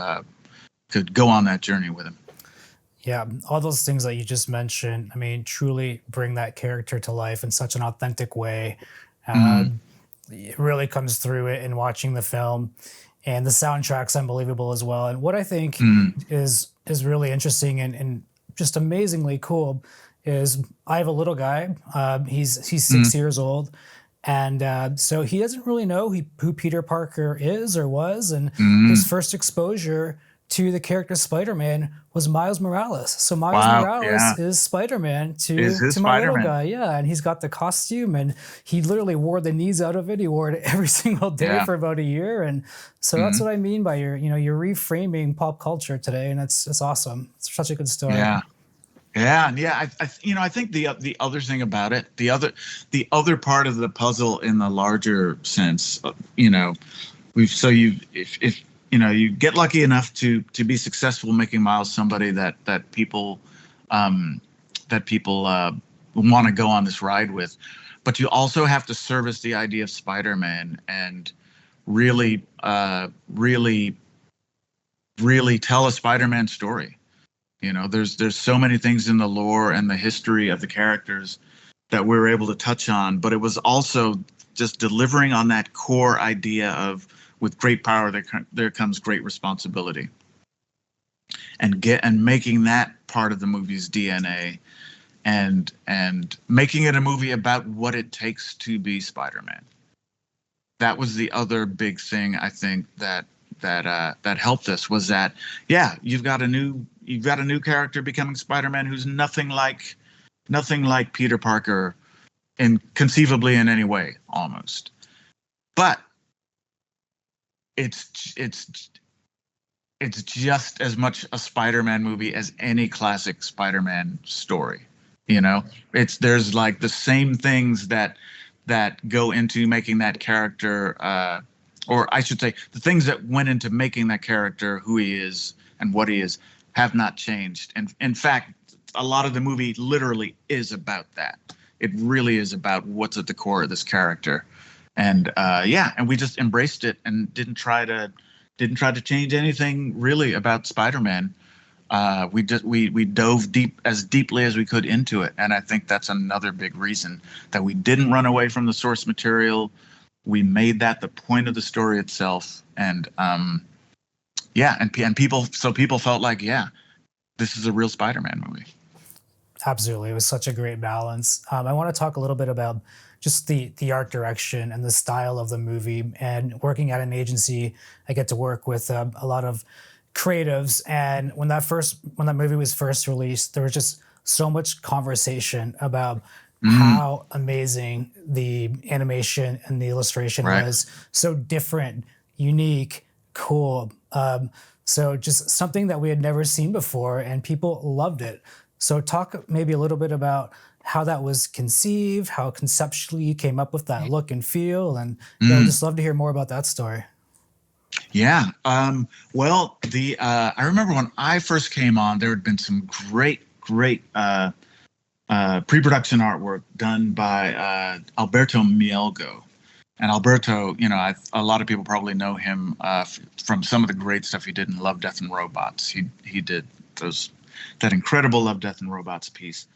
go on that journey with him. Yeah, all those things that you just mentioned, I mean, truly bring that character to life in such an authentic way. Uh, Mm-hmm. it really comes through it in watching the film, and the soundtrack's unbelievable as well. And what I think Mm-hmm. is really interesting and just amazingly cool is I have a little guy. He's 6 years old, and so he doesn't really know who Peter Parker is or was, and his Mm-hmm. first exposure to the character Spider-Man was Miles Morales. So Miles Wow, Morales yeah, is Spider-Man is his to my little Spider-Man. guy. Yeah, and he's got the costume, and he literally wore the knees out of it. He wore it every single day Yeah. for about a year, and so that's Mm-hmm. what I mean by you're reframing pop culture today, and it's awesome. It's such a good story. Yeah. Yeah, and yeah, I think the other thing about it, the other part of the puzzle in the larger sense, if you get lucky enough to be successful making Miles somebody that people want to go on this ride with, but you also have to service the idea of Spider-Man and really, really, really tell a Spider-Man story. There's so many things in the lore and the history of the characters that we were able to touch on, but it was also just delivering on that core idea of, with great power there comes great responsibility, and making that part of the movie's DNA, and making it a movie about what it takes to be Spider-Man. That was the other big thing I think that helped us, was that, yeah, you've got a new character becoming Spider-Man who's nothing like Peter Parker, conceivably in any way, almost. But it's just as much a Spider-Man movie as any classic Spider-Man story. There's like the same things that go into making that character, or I should say, the things that went into making that character who he is and what he is, have not changed. And in fact, a lot of the movie literally is about that. It really is about what's at the core of this character. And and we just embraced it and didn't try to change anything really about Spider-Man. We dove as deeply as we could into it, and I think that's another big reason that we didn't run away from the source material. We made that the point of the story itself, and people felt like, yeah, this is a real Spider-Man movie. Absolutely. It was such a great balance. I want to talk a little bit about just the art direction and the style of the movie. And working at an agency, I get to work with a lot of creatives. And when that movie was first released, there was just so much conversation about Mm, how amazing the animation and the illustration right. was. So different, unique, cool. So just something that we had never seen before, and people loved it. So talk maybe a little bit about how that was conceived, how conceptually you came up with that look and feel, and yeah, we'd Mm, just love to hear more about that story. yeah. Well, the I remember when I first came on, there had been some great pre-production artwork done by Alberto Mielgo. And Alberto, a lot of people probably know him from some of the great stuff he did in Love, Death, and Robots. He did that incredible Love, Death, and Robots piece.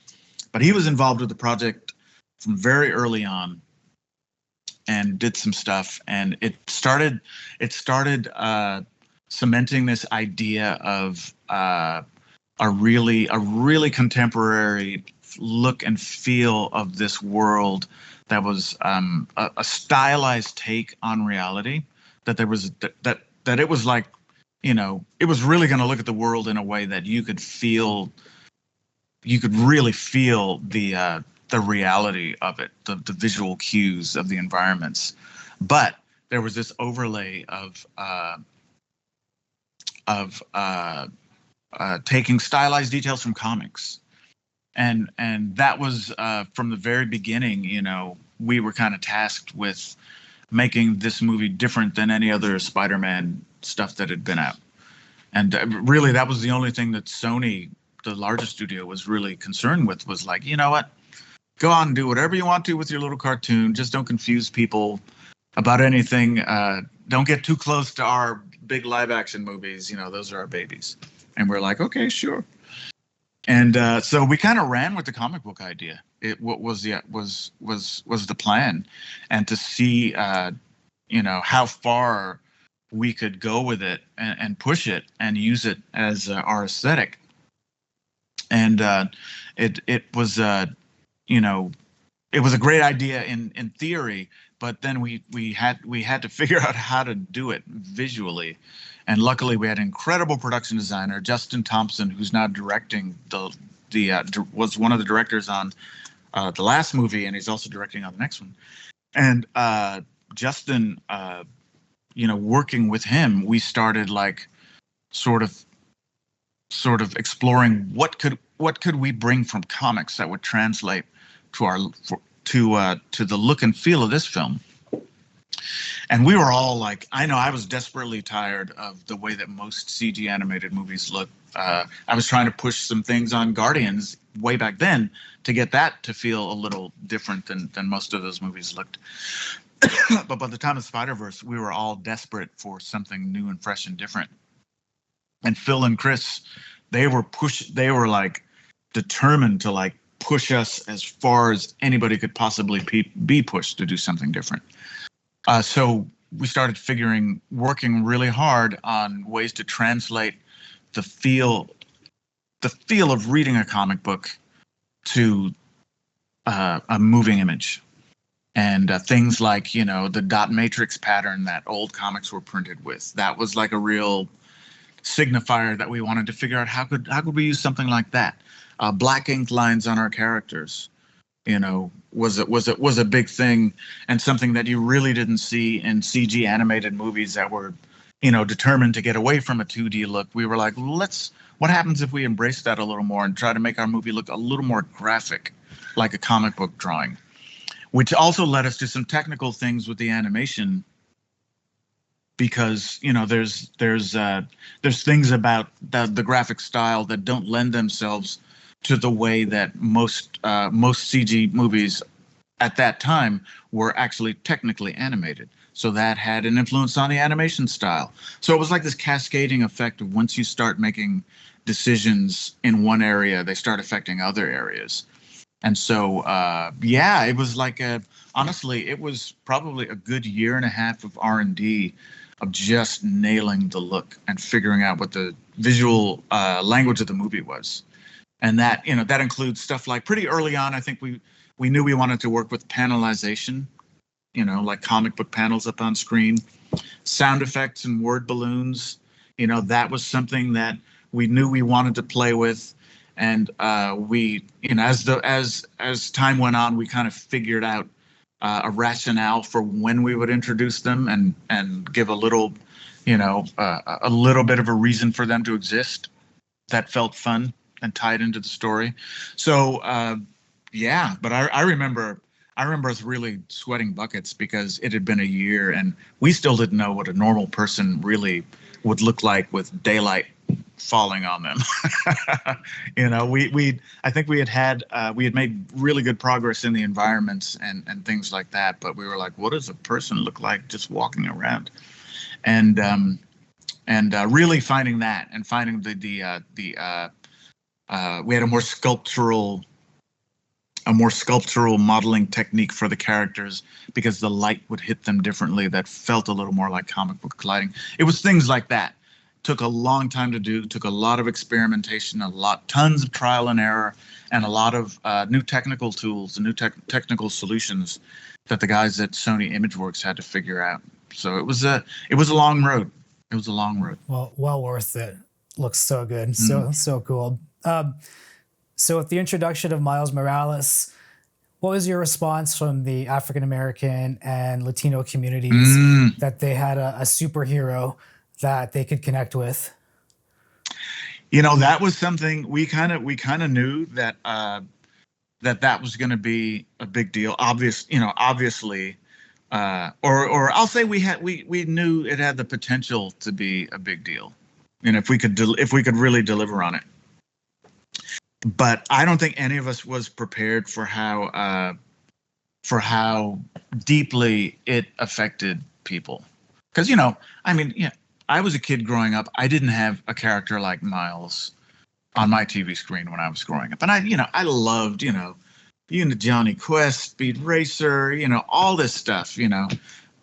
But he was involved with the project from very early on and did some stuff. And it started cementing this idea of a really contemporary look and feel of this world that was a stylized take on reality. That there was that it was like, it was really going to look at the world in a way that you could really feel the reality of it, the visual cues of the environments. But there was this overlay of taking stylized details from comics, and that was from the very beginning. We were kind of tasked with making this movie different than any other Spider-Man stuff that had been out. And really, that was the only thing that Sony, the largest studio, was really concerned with, was like, you know what? Go on and do whatever you want to with your little cartoon. Just don't confuse people about anything. Don't get too close to our big live action movies. Those are our babies. And we're like, okay, sure. And so we kind of ran with the comic book idea. What was the plan, and to see how far we could go with it and push it and use it as our aesthetic. And it was it was a great idea in theory, but then we had to figure out how to do it visually. And luckily, we had an incredible production designer, Justin Thompson, who's now directing was one of the directors on the last movie, and he's also directing on the next one. And Justin, working with him, we started like sort of exploring what could we bring from comics that would translate to to the look and feel of this film. And we were all like, I know I was desperately tired of the way that most CG animated movies look. I was trying to push some things on Guardians way back then to get that to feel a little different than most of those movies looked. But by the time of Spider-Verse, we were all desperate for something new and fresh and different. And Phil and Chris, they were like determined to like push us as far as anybody could possibly be pushed to do something different. So we started working really hard on ways to translate the feel of reading a comic book to a moving image. And things like, the dot matrix pattern that old comics were printed with. That was like a real signifier that we wanted to figure out how could we use something like that. Black ink lines on our characters, was a big thing, and something that you really didn't see in CG animated movies that were, determined to get away from a 2D look. We were like, what happens if we embrace that a little more and try to make our movie look a little more graphic, like a comic book drawing? Which also led us to some technical things with the animation, because there's things about the graphic style that don't lend themselves to the way that most CG movies at that time were actually technically animated. So that had an influence on the animation style. So it was like this cascading effect of, once you start making decisions in one area, they start affecting other areas. And so, it was like honestly, it was probably a good year and a half of R&D of just nailing the look and figuring out what the visual language of the movie was. And that includes stuff like, pretty early on, I think We knew we wanted to work with panelization, like comic book panels up on screen, sound effects and word balloons. That was something that we knew we wanted to play with. And we, as time went on, we kind of figured out a rationale for when we would introduce them and give a little, a little bit of a reason for them to exist that felt fun and tied into the story. So, but I remember us really sweating buckets because it had been a year and we still didn't know what a normal person really would look like with daylight falling on them. I think we had made really good progress in the environments and things like that, but we were like, what does a person look like just walking around? And really finding that and finding we had a more sculptural modeling technique for the characters because the light would hit them differently. That felt a little more like comic book lighting. It was things like that. Took a long time to do, took a lot of experimentation, tons of trial and error, and a lot of new technical tools and new technical solutions that the guys at Sony ImageWorks had to figure out. So it was a long road. It was a long road. Well worth it. Looks so good. So cool. So with the introduction of Miles Morales, what was your response from the African-American and Latino communities that they had a superhero that they could connect with? That was something we kind of knew that that was going to be a big deal. Obviously, or I'll say we knew it had the potential to be a big deal, and if we could really deliver on it. But I don't think any of us was prepared for how deeply it affected people, because I was a kid growing up. I didn't have a character like Miles on my TV screen when I was growing up. And I loved, Johnny Quest, Speed Racer, all this stuff,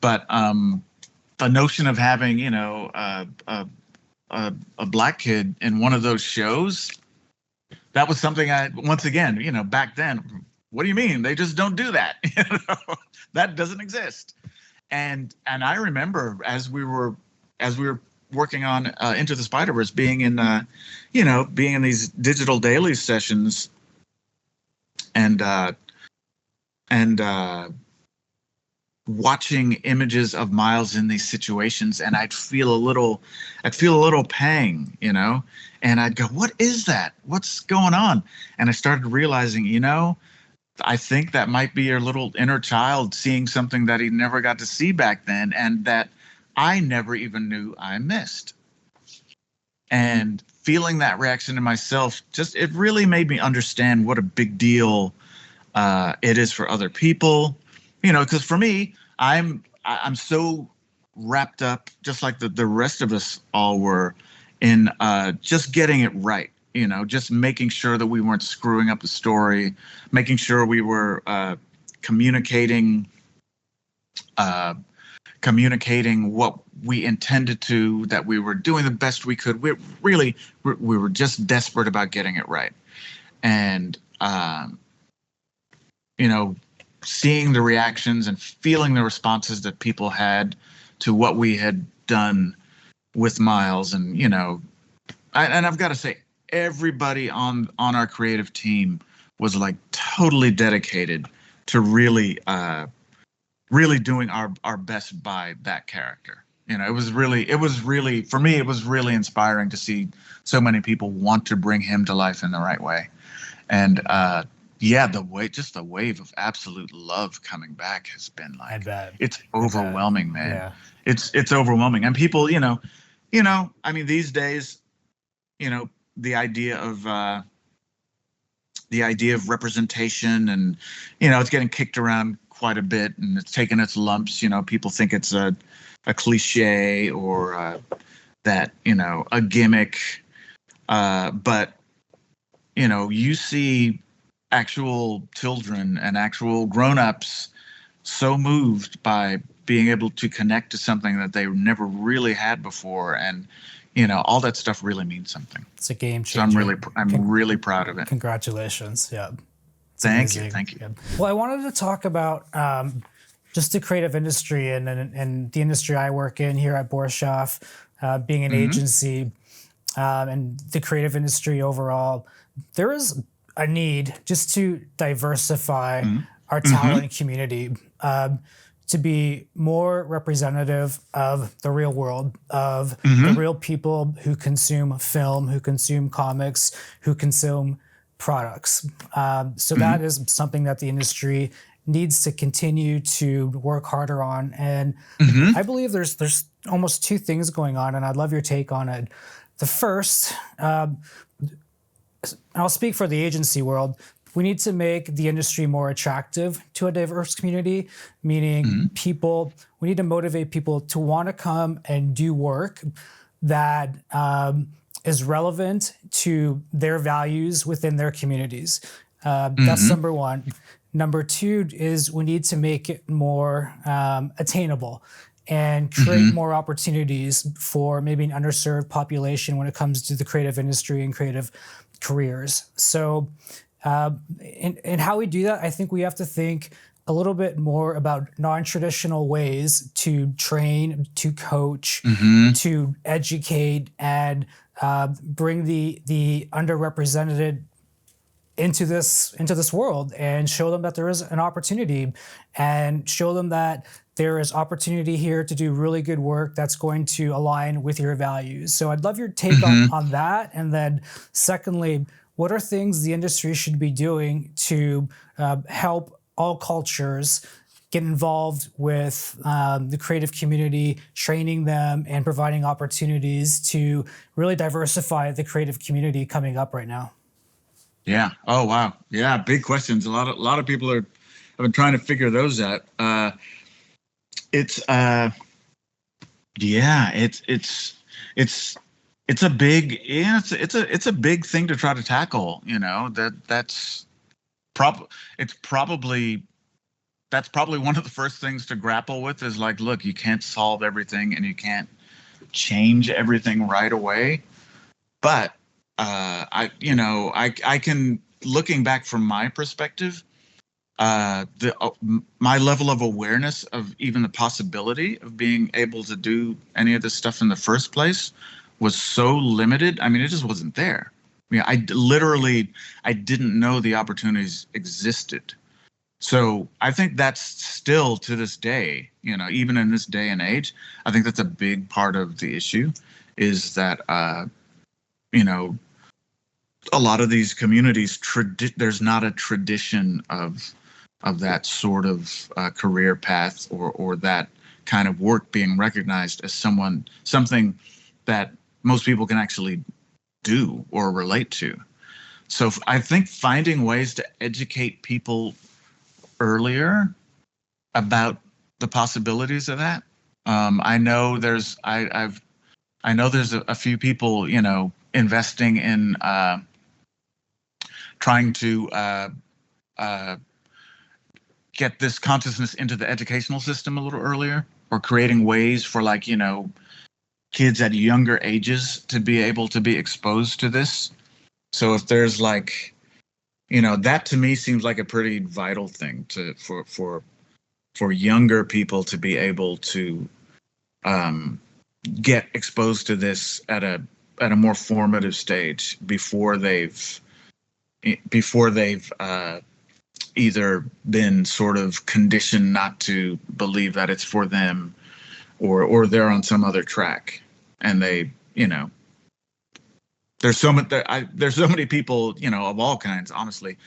But the notion of having, a black kid in one of those shows, that was something once again, back then, what do you mean? They just don't do that. That doesn't exist. And I remember as we were working on Into the Spider-Verse, being in these digital daily sessions and watching images of Miles in these situations, and I'd feel a little pang, and I'd go, what is that? What's going on? And I started realizing, I think that might be your little inner child seeing something that he never got to see back then, and that I never even knew I missed. And feeling that reaction in myself, it really made me understand what a big deal it is for other people. Because for me, I'm so wrapped up, just like the rest of us all were, in just getting it right. Just making sure that we weren't screwing up the story, making sure we were communicating what we intended to, that we were doing the best we could. We were just desperate about getting it right. And, seeing the reactions and feeling the responses that people had to what we had done with Miles. And, I've got to say, everybody on our creative team was like totally dedicated to really doing our best by that character. It was really for me, it was really inspiring to see so many people want to bring him to life in the right way. And the wave of absolute love coming back has been like, I bet. It's overwhelming, man. Yeah. It's overwhelming. And people, these days, the idea of representation, and it's getting kicked around quite a bit, and it's taken its lumps. People think it's a cliche or a gimmick, but you see actual children and actual grown-ups so moved by being able to connect to something that they never really had before, and all that stuff really means something. It's a game changer. So I'm really proud of it. Congratulations. Yeah. It's Thank you. amazing. Thank you. Yeah. Well, I wanted to talk about just the creative industry and the industry I work in here at Borshoff, being an agency, and the creative industry overall. There is a need just to diversify our talent community, to be more representative of the real world, of the real people who consume film, who consume comics, who consume products. So that is something that the industry needs to continue to work harder on. And I believe there's almost two things going on, and I'd love your take on it. The first, I'll speak for the agency world. We need to make the industry more attractive to a diverse community, meaning we need to motivate people to want to come and do work that is relevant to their values within their communities. That's number one. Number two is we need to make it more attainable and create more opportunities for maybe an underserved population when it comes to the creative industry and creative careers. So in how we do that, I think we have to think a little bit more about non-traditional ways to train, to coach, to educate, and bring the underrepresented into this world, and show them that there is an opportunity, and show them that there is opportunity here to do really good work that's going to align with your values. So I'd love your take on that. And then secondly, what are things the industry should be doing to help all cultures get involved with the creative community, training them and providing opportunities to really diversify the creative community coming up right now? Yeah. Oh, wow. Yeah. Big questions. A lot of people have been trying to figure those out. It's a big, it's a big thing to try to tackle, that's probably one of the first things to grapple with is like, look, you can't solve everything and you can't change everything right away. But I can, looking back from my perspective, my level of awareness of even the possibility of being able to do any of this stuff in the first place was so limited. I mean, it just wasn't there. I mean, I didn't know the opportunities existed. So I think that's still to this day, even in this day and age, I think that's a big part of the issue, is that, a lot of these communities, there's not a tradition of that sort of career path or that kind of work being recognized as something that most people can actually do or relate to. So I think finding ways to educate people earlier about the possibilities of that. I know there's a few people, investing in trying to get this consciousness into the educational system a little earlier, or creating ways for kids at younger ages to be able to be exposed to this. So if there's that to me seems like a pretty vital thing for younger people to be able to get exposed to this at a more formative stage before they've either been sort of conditioned not to believe that it's for them, or they're on some other track, and they, there's so many people, of all kinds, honestly,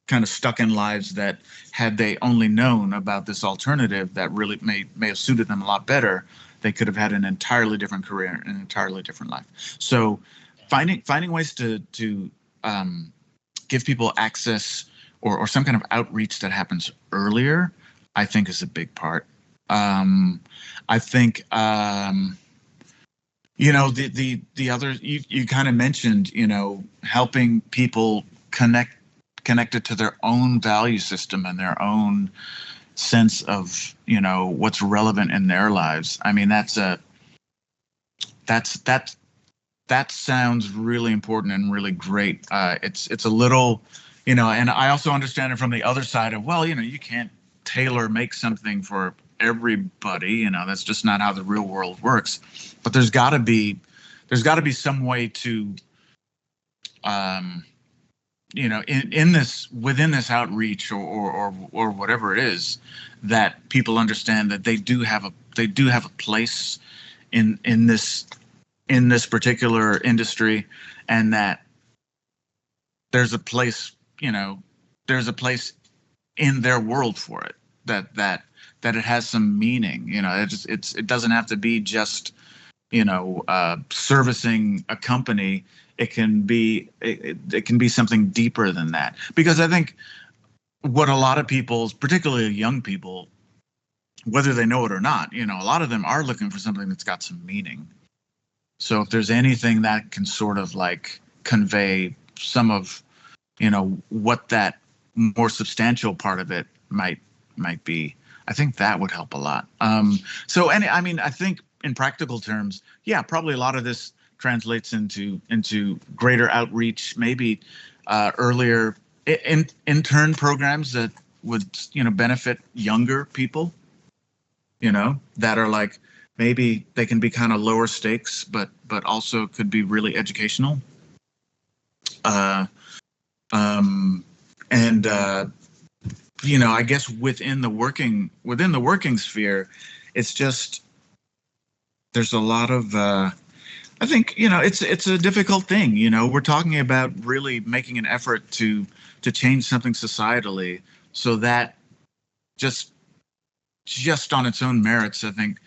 kind of stuck in lives that, had they only known about this alternative that really may have suited them a lot better, they could have had an entirely different career, an entirely different life. So finding ways to give people access or some kind of outreach that happens earlier, I think is a big part. I think, the other, you kind of mentioned, helping people connected to their own value system and their own sense of, what's relevant in their lives. I mean, that sounds really important and really great. It's a little And I also understand it from the other side of, well, you can't tailor make something for everybody. That's just not how the real world works. But there's got to be some way to, in this, within this outreach or whatever it is, that people understand that they do have a place in this particular industry, and that there's a place, there's a place in their world for it, that it has some meaning. It doesn't have to be just, servicing a company. It can be something deeper than that, because I think what a lot of people, particularly young people, whether they know it or not, a lot of them are looking for something that's got some meaning. So if there's anything that can sort of like convey some of, what that more substantial part of it might be, I think that would help a lot. I think in practical terms, yeah, probably a lot of this translates into greater outreach, maybe earlier intern programs that would, benefit younger people, that are like, maybe they can be kind of lower stakes, but also could be really educational. I guess within the working sphere, it's just, there's a lot of, I think, it's a difficult thing. We're talking about really making an effort to change something societally, so that just on its own merits, I think,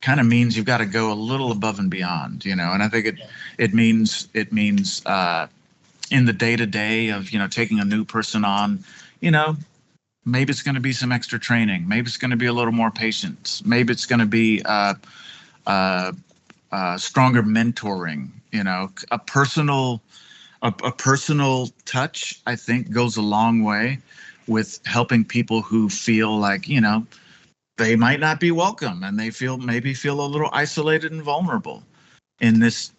kind of means you've got to go a little above and beyond, and I think it means in the day-to-day of, taking a new person on, maybe it's going to be some extra training, maybe it's going to be a little more patience, maybe it's going to be stronger mentoring. A personal touch, I think, goes a long way with helping people who feel like, they might not be welcome, and they feel a little isolated and vulnerable in this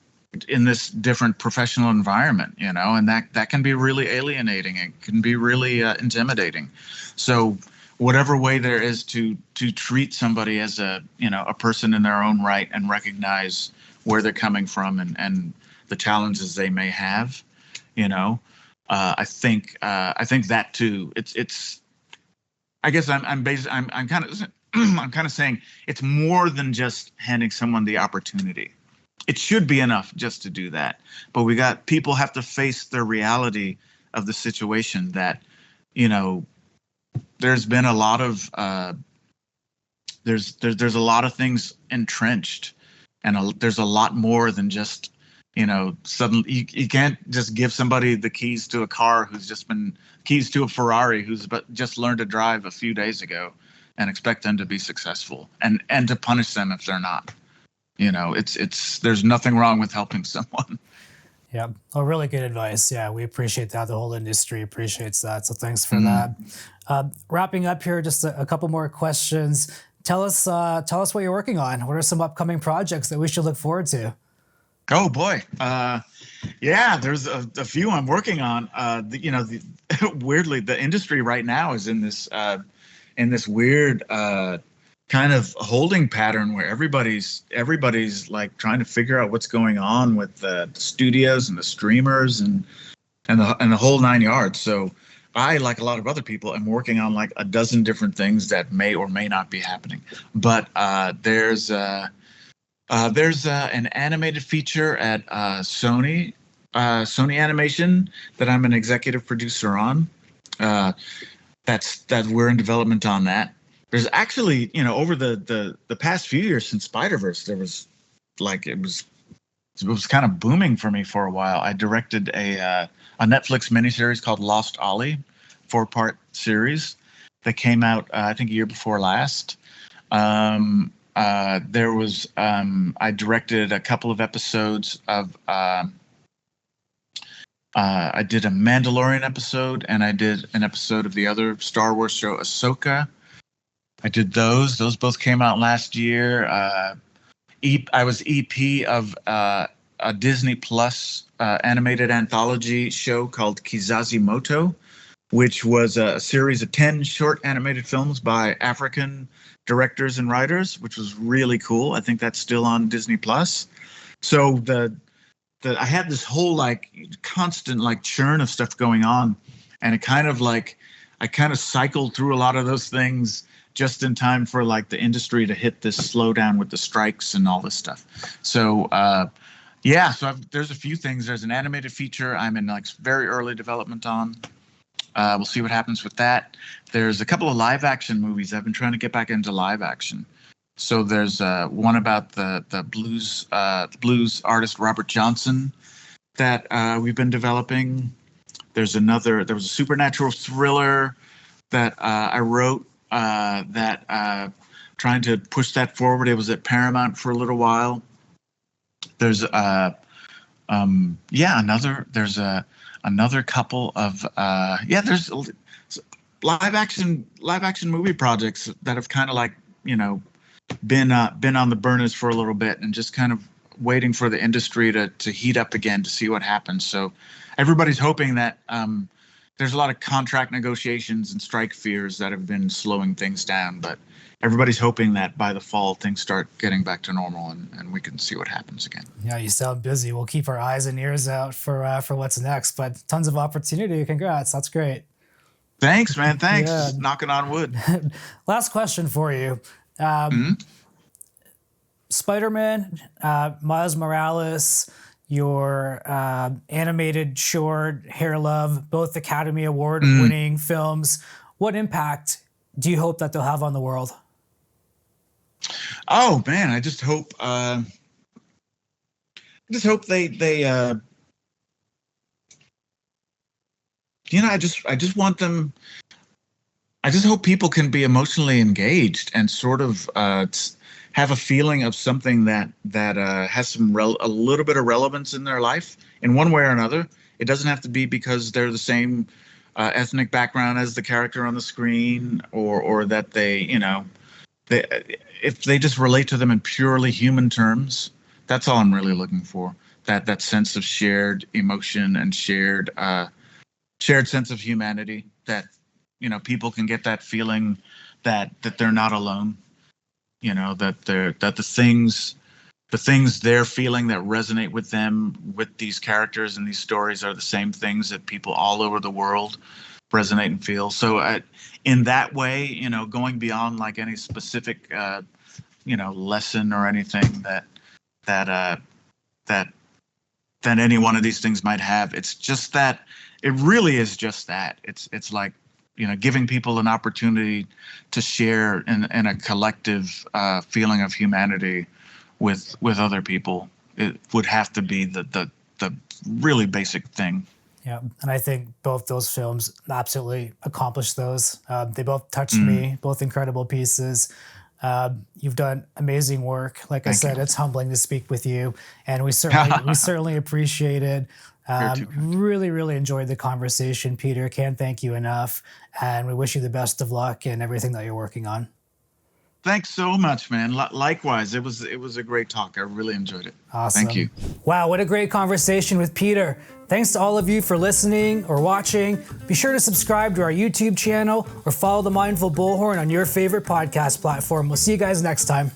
different professional environment, and that can be really alienating. It can be really intimidating. So whatever way there is to treat somebody as a person in their own right, and recognize where they're coming from and the challenges they may have, I think that too. It's I guess I'm kind of I'm kind of saying it's more than just handing someone the opportunity. It should be enough just to do that, but people have to face the reality of the situation, that there's been a lot of there's a lot of things entrenched, and there's a lot more than just suddenly you can't just give somebody the keys to a car keys to a Ferrari who's just learned to drive a few days ago and expect them to be successful, and to punish them if they're not. There's nothing wrong with helping someone. Yeah. Oh, really good advice. Yeah, we appreciate that. The whole industry appreciates that. So thanks for that. Wrapping up here, just a couple more questions. Tell us what you're working on. What are some upcoming projects that we should look forward to? Oh boy. Yeah, there's a few I'm working on. Weirdly, the industry right now is in this weird kind of holding pattern where everybody's like trying to figure out what's going on with the studios and the streamers and the whole nine yards. So I, like a lot of other people, am working on like a dozen different things that may or may not be happening. But there's an animated feature at Sony Animation that I'm an executive producer on. That we're in development on that. There's actually, over the past few years since Spider-Verse, there was like, it was kind of booming for me for a while. I directed a Netflix miniseries called Lost Ollie, 4-part series that came out, I think, a year before last. There was, I directed a couple of episodes of, I did a Mandalorian episode, and I did an episode of the other Star Wars show, Ahsoka. I did those. Those both came out last year. I was EP of a Disney Plus animated anthology show called Kizazi Moto, which was a series of 10 short animated films by African directors and writers, which was really cool. I think that's still on Disney Plus. So I had this whole like constant like churn of stuff going on, and it kind of like I kind of cycled through a lot of those things just in time for like the industry to hit this slowdown with the strikes and all this stuff. So there's a few things. There's an animated feature I'm in like very early development on. We'll see what happens with that. There's a couple of live action movies. I've been trying to get back into live action. So there's one about the blues artist Robert Johnson that we've been developing. There was a supernatural thriller that I wrote trying to push that forward. It was at Paramount for a little while. There's another couple of there's live action movie projects that have kind of like, been on the burners for a little bit and just kind of waiting for the industry to heat up again to see what happens. So everybody's hoping that there's a lot of contract negotiations and strike fears that have been slowing things down, but everybody's hoping that by the fall things start getting back to normal and we can see what happens again. Yeah, you sound busy. We'll keep our eyes and ears out for what's next, but tons of opportunity. Congrats. That's great. Thanks, man. Thanks. Yeah. Just knocking on wood. Last question for you. Spider-Man, Miles Morales, your animated short, Hair Love, both Academy Award winning films. What impact do you hope that they'll have on the world? Oh man, I just hope they I just want them. I just hope people can be emotionally engaged and sort of have a feeling of something that has a little bit of relevance in their life in one way or another. It doesn't have to be because they're the same ethnic background as the character on the screen, or that if they just relate to them in purely human terms. That's all I'm really looking for. That sense of shared emotion and shared sense of humanity. That people can get that feeling that they're not alone. That the things they're feeling that resonate with them, with these characters and these stories, are the same things that people all over the world resonate and feel. So in that way, going beyond like any specific lesson or anything that any one of these things might have, it's just that it really is just that it's like giving people an opportunity to share in a collective feeling of humanity with other people. It would have to be the really basic thing. Yeah, and I think both those films absolutely accomplished those. They both touched me, both incredible pieces. You've done amazing work. Like I said, it's humbling to speak with you, and we certainly appreciate it. Really, really enjoyed the conversation, Peter. Can't thank you enough, and we wish you the best of luck in everything that you're working on. Thanks so much, man. Likewise, it was a great talk. I really enjoyed it. Awesome. Thank you. Wow, what a great conversation with Peter. Thanks to all of you for listening or watching. Be sure to subscribe to our YouTube channel or follow the Mindful Bullhorn on your favorite podcast platform. We'll see you guys next time.